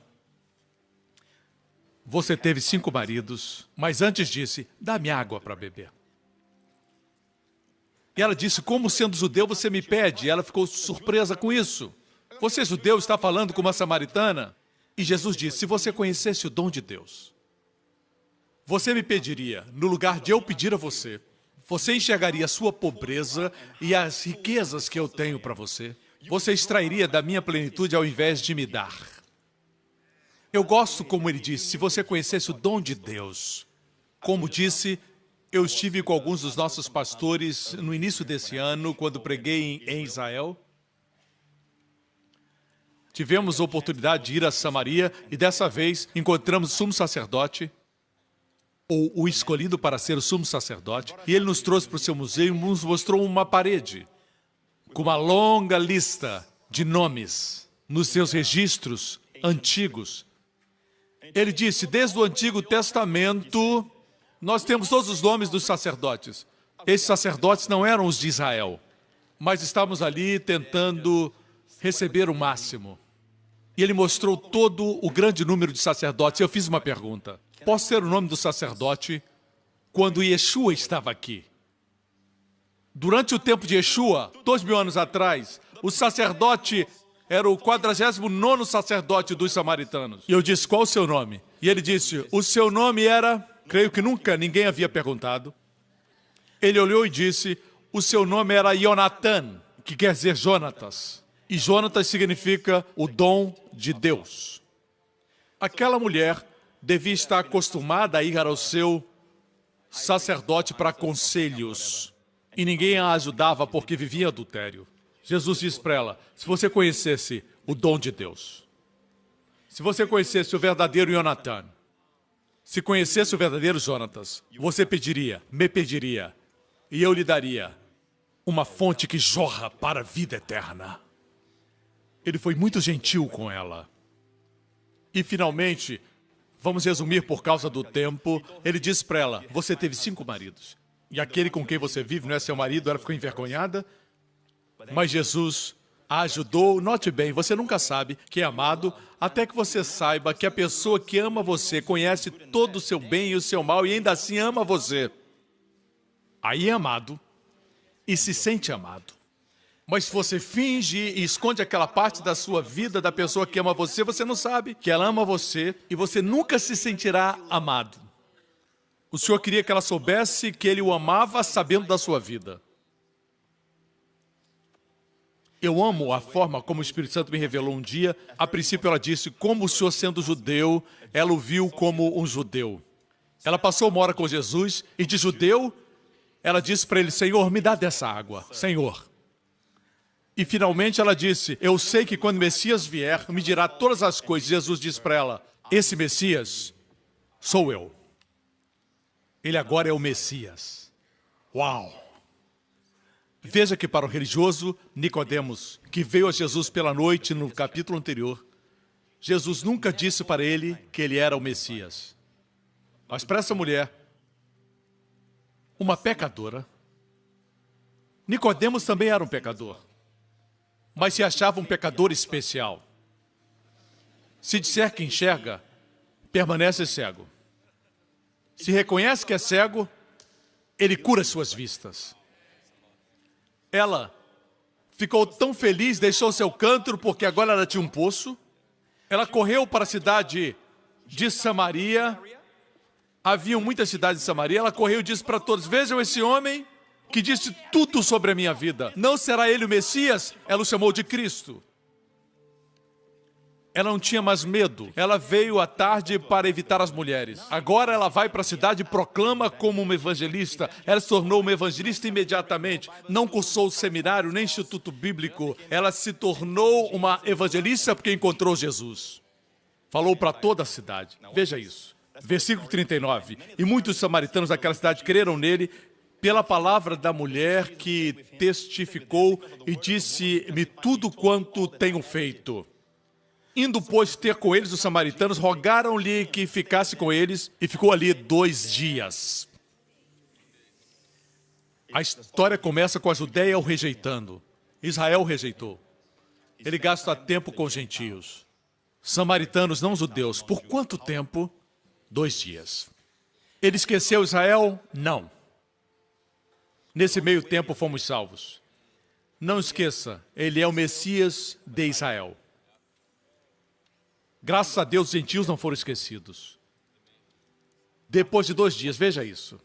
Você teve 5 maridos, mas antes disse, dá-me água para beber. E ela disse, como sendo judeu você me pede? E ela ficou surpresa com isso. Você judeu está falando com uma samaritana? E Jesus disse, se você conhecesse o dom de Deus, você me pediria, no lugar de eu pedir a você, você enxergaria a sua pobreza e as riquezas que eu tenho para você. Você extrairia da minha plenitude ao invés de me dar. Eu gosto, como ele disse, se você conhecesse o dom de Deus. Como disse, eu estive com alguns dos nossos pastores no início desse ano, quando preguei em Israel. Tivemos a oportunidade de ir a Samaria e dessa vez encontramos o sumo sacerdote ou o escolhido para ser o sumo sacerdote, e ele nos trouxe para o seu museu e nos mostrou uma parede com uma longa lista de nomes nos seus registros antigos. Ele disse, desde o Antigo Testamento, nós temos todos os nomes dos sacerdotes. Esses sacerdotes não eram os de Israel, mas estávamos ali tentando receber o máximo. E ele mostrou todo o grande número de sacerdotes. Eu fiz uma pergunta. Posso ter o nome do sacerdote quando Yeshua estava aqui? Durante o tempo de Yeshua, 2000 anos atrás, o sacerdote era o 49º sacerdote dos samaritanos. E eu disse, qual o seu nome? E ele disse, o seu nome era, creio que nunca ninguém havia perguntado. Ele olhou e disse, o seu nome era Jonathan, que quer dizer Jonatas. E Jonatas significa o dom de Deus. Aquela mulher devia estar acostumada a ir ao seu sacerdote para conselhos. E ninguém a ajudava porque vivia em adultério. Jesus disse para ela, se você conhecesse o dom de Deus, se você conhecesse o verdadeiro Jonathan, se conhecesse o verdadeiro Jonatas, você me pediria, e eu lhe daria uma fonte que jorra para a vida eterna. Ele foi muito gentil com ela. E finalmente, vamos resumir por causa do tempo, ele disse para ela, você teve 5 maridos. E aquele com quem você vive não é seu marido, ela ficou envergonhada. Mas Jesus a ajudou. Note bem, você nunca sabe que é amado, até que você saiba que a pessoa que ama você conhece todo o seu bem e o seu mal e ainda assim ama você. Aí é amado e se sente amado. Mas se você finge e esconde aquela parte da sua vida da pessoa que ama você, você não sabe que ela ama você e você nunca se sentirá amado. O Senhor queria que ela soubesse que Ele o amava sabendo da sua vida. Eu amo a forma como o Espírito Santo me revelou um dia. A princípio ela disse, como o Senhor sendo judeu, ela o viu como um judeu. Ela passou uma hora com Jesus e de judeu, ela disse para ele, Senhor, me dá dessa água, Senhor. E finalmente ela disse, eu sei que quando o Messias vier, me dirá todas as coisas. Jesus disse para ela, esse Messias sou eu. Ele agora é o Messias. Uau! Veja que para o religioso Nicodemos, que veio a Jesus pela noite no capítulo anterior, Jesus nunca disse para ele que ele era o Messias. Mas para essa mulher, uma pecadora, Nicodemos também era um pecador, mas se achava um pecador especial. Se disser que enxerga, permanece cego. Se reconhece que é cego, ele cura suas vistas. Ela ficou tão feliz, deixou seu cântaro, porque agora ela tinha um poço. Ela correu para a cidade de Samaria. Haviam muitas cidades de Samaria. Ela correu e disse para todos, vejam esse homem que disse tudo sobre a minha vida. Não será ele o Messias? Ela o chamou de Cristo. Ela não tinha mais medo. Ela veio à tarde para evitar as mulheres. Agora ela vai para a cidade e proclama como uma evangelista. Ela se tornou uma evangelista imediatamente. Não cursou o seminário, nem instituto bíblico. Ela se tornou uma evangelista porque encontrou Jesus. Falou para toda a cidade. Veja isso. Versículo 39. E muitos samaritanos daquela cidade creram nele pela palavra da mulher que testificou e disse-me tudo quanto tenho feito. Indo, pois, ter com eles os samaritanos, rogaram-lhe que ficasse com eles, e ficou ali 2 dias. A história começa com a Judéia o rejeitando. Israel o rejeitou. Ele gasta tempo com os gentios. Samaritanos, não judeus. Por quanto tempo? 2 dias. Ele esqueceu Israel? Não. Nesse meio tempo fomos salvos. Não esqueça, ele é o Messias de Israel. Graças a Deus, os gentios não foram esquecidos. Depois de 2 dias, veja isso.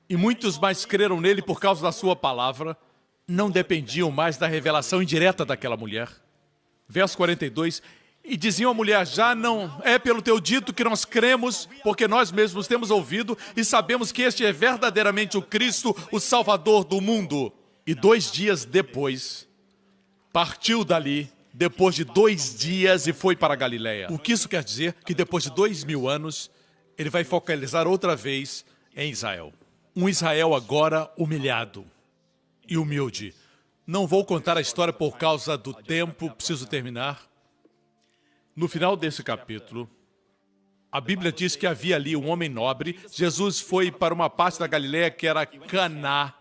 E muitos mais creram nele por causa da sua palavra, não dependiam mais da revelação indireta daquela mulher. Verso 42, e diziam à mulher, já não é pelo teu dito que nós cremos, porque nós mesmos temos ouvido e sabemos que este é verdadeiramente o Cristo, o Salvador do mundo. E 2 dias depois, partiu dali, depois de 2 dias, e foi para a Galileia. O que isso quer dizer? Que depois de 2000 anos, ele vai focalizar outra vez em Israel. Um Israel agora humilhado e humilde. Não vou contar a história por causa do tempo, preciso terminar. No final desse capítulo, a Bíblia diz que havia ali um homem nobre. Jesus foi para uma parte da Galileia que era Caná,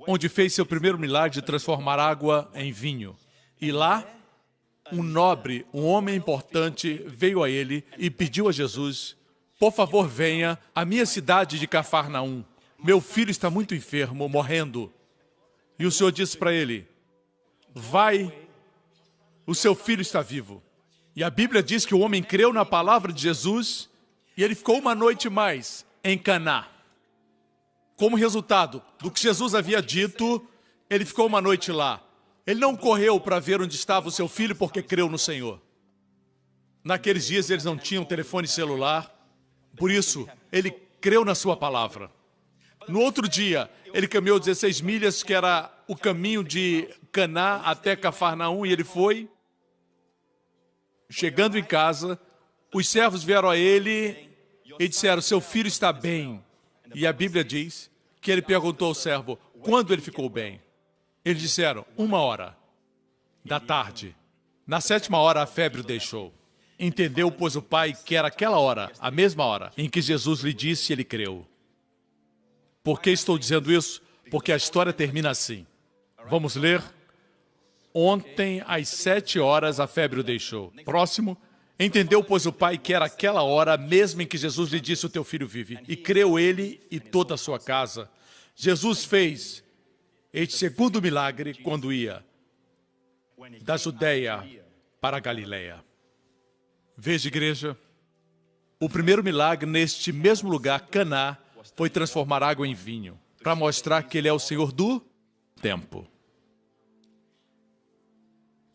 onde fez seu primeiro milagre de transformar água em vinho. E lá, um nobre, um homem importante, veio a ele e pediu a Jesus: por favor, venha à minha cidade de Cafarnaum. Meu filho está muito enfermo, morrendo. E o Senhor disse para ele: vai, o seu filho está vivo. E a Bíblia diz que o homem creu na palavra de Jesus e ele ficou uma noite mais em Caná. Como resultado do que Jesus havia dito, ele ficou uma noite lá. Ele não correu para ver onde estava o seu filho porque creu no Senhor. Naqueles dias eles não tinham telefone celular, por isso ele creu na sua palavra. No outro dia, ele caminhou 16 milhas, que era o caminho de Caná até Cafarnaum, e ele foi. Chegando em casa, os servos vieram a ele e disseram: seu filho está bem. E a Bíblia diz que ele perguntou ao servo: quando ele ficou bem? Eles disseram: 1h da tarde. Na 7ª hora a febre o deixou. Entendeu, pois, o pai que era aquela hora, a mesma hora, em que Jesus lhe disse e ele creu. Por que estou dizendo isso? Porque a história termina assim. Vamos ler? Ontem, às 7 horas, a febre o deixou. Próximo. Entendeu, pois, o pai que era aquela hora, mesmo em que Jesus lhe disse: o teu filho vive. E creu ele e toda a sua casa. Jesus fez este segundo milagre quando ia da Judeia para a Galileia. Veja, igreja, o primeiro milagre neste mesmo lugar, Caná, foi transformar água em vinho, para mostrar que ele é o Senhor do tempo.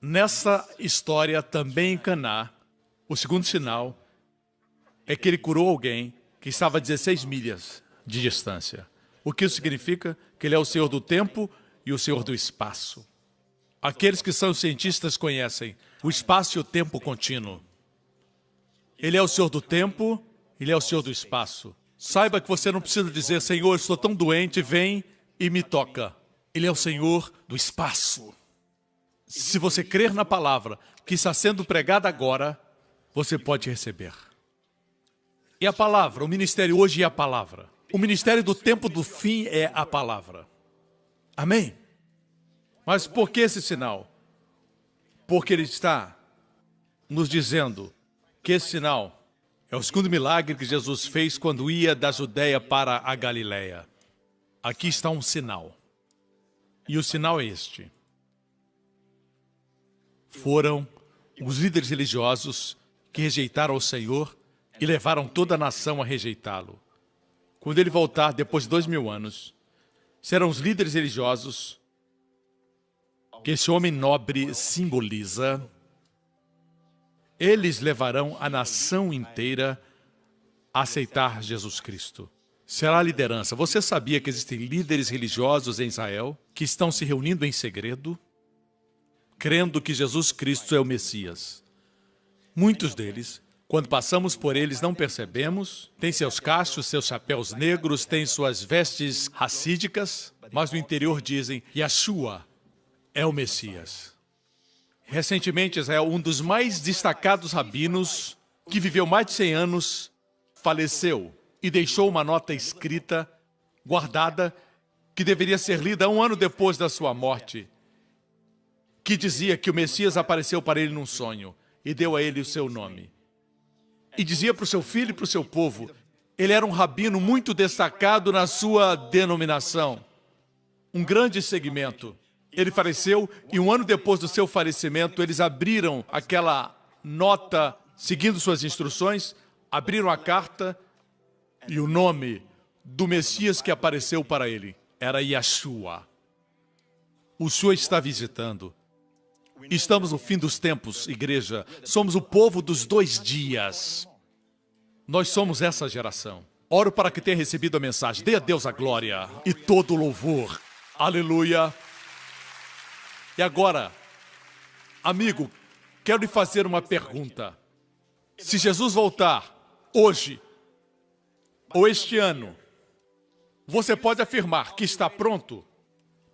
Nessa história, também em Caná, o segundo sinal é que ele curou alguém que estava a 16 milhas de distância. O que isso significa? Que ele é o Senhor do tempo e o Senhor do espaço. Aqueles que são cientistas conhecem o espaço e o tempo contínuo. Ele é o Senhor do tempo, ele é o Senhor do espaço. Saiba que você não precisa dizer: Senhor, estou tão doente, vem e me toca. Ele é o Senhor do espaço. Se você crer na palavra que está sendo pregada agora, você pode receber. E a palavra, o ministério hoje é a palavra. O ministério do tempo do fim é a palavra. Amém? Mas por que esse sinal? Porque ele está nos dizendo que esse sinal é o segundo milagre que Jesus fez quando ia da Judeia para a Galileia. Aqui está um sinal. E o sinal é este. Foram os líderes religiosos que rejeitaram o Senhor e levaram toda a nação a rejeitá-lo. Quando ele voltar, depois de 2000 anos, serão os líderes religiosos que esse homem nobre simboliza. Eles levarão a nação inteira a aceitar Jesus Cristo. Será a liderança. Você sabia que existem líderes religiosos em Israel que estão se reunindo em segredo, crendo que Jesus Cristo é o Messias? Muitos deles, quando passamos por eles, não percebemos. Têm seus cachos, seus chapéus negros, têm suas vestes racídicas, mas no interior dizem: Yeshua é o Messias. Recentemente, Israel, um dos mais destacados rabinos, que viveu mais de 100 anos, faleceu e deixou uma nota escrita, guardada, que deveria ser lida 1 ano depois da sua morte, que dizia que o Messias apareceu para ele num sonho e deu a ele o seu nome. E dizia para o seu filho e para o seu povo: ele era um rabino muito destacado na sua denominação, um grande segmento. Ele faleceu e 1 ano depois do seu falecimento, eles abriram aquela nota, seguindo suas instruções, abriram a carta e o nome do Messias que apareceu para ele era Yeshua. O Senhor está visitando. Estamos no fim dos tempos, igreja. Somos o povo dos 2 dias. Nós somos essa geração. Oro para que tenha recebido a mensagem. Dê a Deus a glória e todo o louvor. Aleluia. E agora, amigo, quero lhe fazer uma pergunta. Se Jesus voltar hoje, ou este ano, você pode afirmar que está pronto,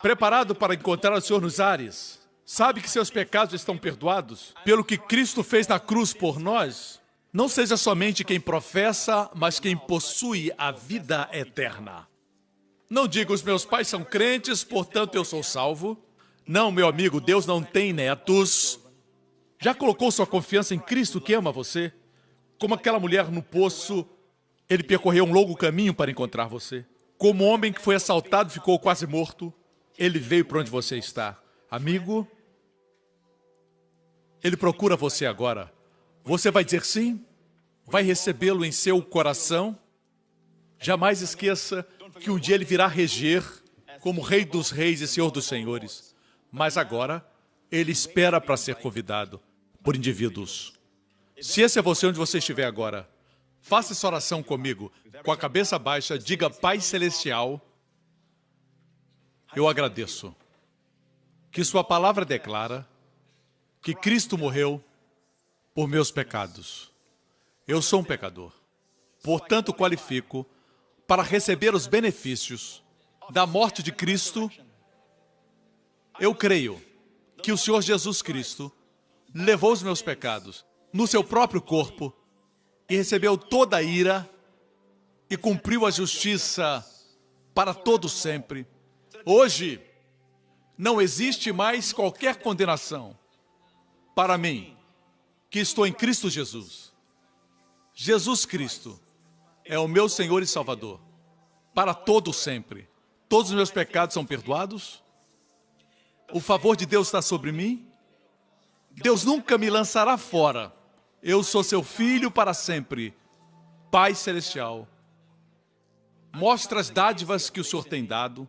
preparado para encontrar o Senhor nos ares, sabe que seus pecados estão perdoados pelo que Cristo fez na cruz por nós, não seja somente quem professa, mas quem possui a vida eterna. Não diga, os meus pais são crentes, portanto eu sou salvo. Não, meu amigo, Deus não tem netos. Já colocou sua confiança em Cristo que ama você? Como aquela mulher no poço, ele percorreu um longo caminho para encontrar você. Como um homem que foi assaltado e ficou quase morto, ele veio para onde você está. Amigo, ele procura você agora. Você vai dizer sim? Vai recebê-lo em seu coração? Jamais esqueça que um dia ele virá reger como Rei dos Reis e Senhor dos Senhores. Mas agora, ele espera para ser convidado por indivíduos. Se esse é você onde você estiver agora, faça essa oração comigo. Com a cabeça baixa, diga: Pai Celestial, eu agradeço que sua palavra declara que Cristo morreu por meus pecados. Eu sou um pecador. Portanto, qualifico para receber os benefícios da morte de Cristo. Eu creio que o Senhor Jesus Cristo levou os meus pecados no seu próprio corpo e recebeu toda a ira e cumpriu a justiça para todo sempre. Hoje, não existe mais qualquer condenação para mim, que estou em Cristo Jesus. Jesus Cristo é o meu Senhor e Salvador, para todo sempre. Todos os meus pecados são perdoados. O favor de Deus está sobre mim. Deus nunca me lançará fora. Eu sou seu filho para sempre. Pai Celestial, mostra as dádivas que o Senhor tem dado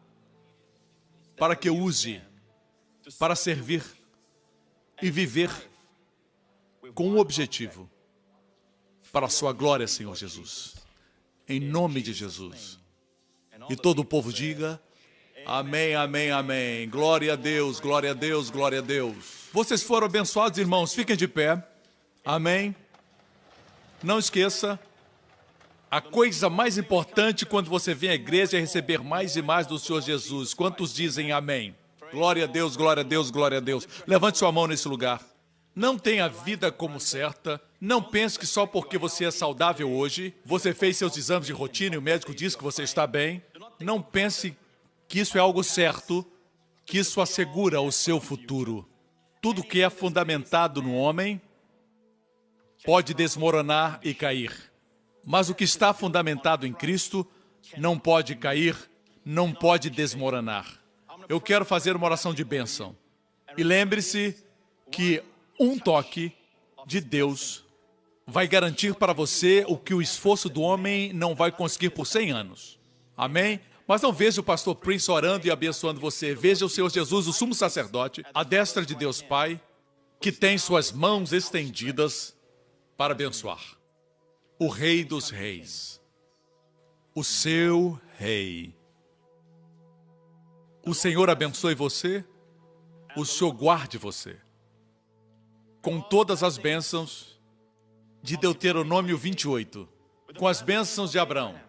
para que eu use para servir e viver com um objetivo para a sua glória, Senhor Jesus. Em nome de Jesus. E todo o povo diga: amém, amém, amém. Glória a Deus, glória a Deus, glória a Deus. Vocês foram abençoados, irmãos. Fiquem de pé. Amém. Não esqueça, a coisa mais importante quando você vem à igreja é receber mais e mais do Senhor Jesus. Quantos dizem amém? Glória a Deus, glória a Deus, glória a Deus. Levante sua mão nesse lugar. Não tenha a vida como certa. Não pense que só porque você é saudável hoje, você fez seus exames de rotina e o médico diz que você está bem. Não pense que isso é algo certo, que isso assegura o seu futuro. Tudo que é fundamentado no homem pode desmoronar e cair. Mas o que está fundamentado em Cristo não pode cair, não pode desmoronar. Eu quero fazer uma oração de bênção. E lembre-se que um toque de Deus vai garantir para você o que o esforço do homem não vai conseguir por 100 anos. Amém? Mas não veja o pastor Prince orando e abençoando você. Veja o Senhor Jesus, o sumo sacerdote, à destra de Deus Pai, que tem suas mãos estendidas para abençoar. O Rei dos Reis. O seu Rei. O Senhor abençoe você. O Senhor guarde você. Com todas as bênçãos de Deuteronômio 28. Com as bênçãos de Abraão.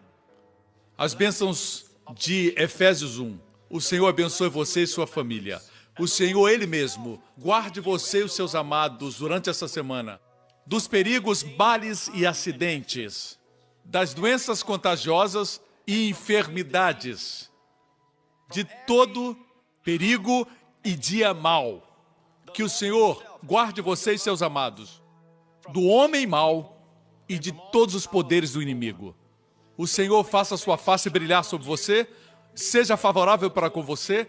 As bênçãos de Efésios 1. O Senhor abençoe você e sua família. O Senhor, Ele mesmo, guarde você e os seus amados durante essa semana dos perigos, males e acidentes, das doenças contagiosas e enfermidades, de todo perigo e dia mau. Que o Senhor guarde você e seus amados do homem mau e de todos os poderes do inimigo. O Senhor faça a sua face brilhar sobre você, seja favorável para com você,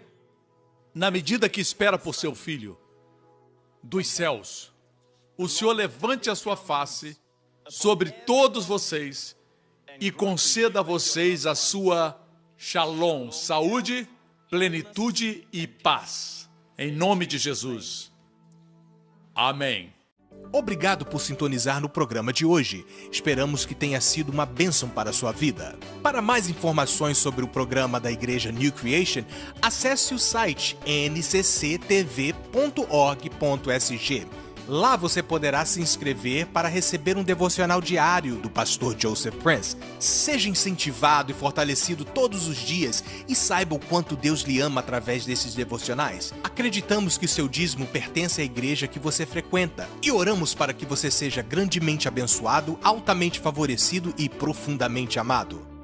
na medida que espera por seu Filho dos céus. O Senhor levante a sua face sobre todos vocês e conceda a vocês a sua shalom, saúde, plenitude e paz. Em nome de Jesus. Amém. Obrigado por sintonizar no programa de hoje. Esperamos que tenha sido uma bênção para a sua vida. Para mais informações sobre o programa da Igreja New Creation, acesse o site ncctv.org.sg. Lá você poderá se inscrever para receber um devocional diário do pastor Joseph Prince. Seja incentivado e fortalecido todos os dias e saiba o quanto Deus lhe ama através desses devocionais. Acreditamos que seu dízimo pertence à igreja que você frequenta e oramos para que você seja grandemente abençoado, altamente favorecido e profundamente amado.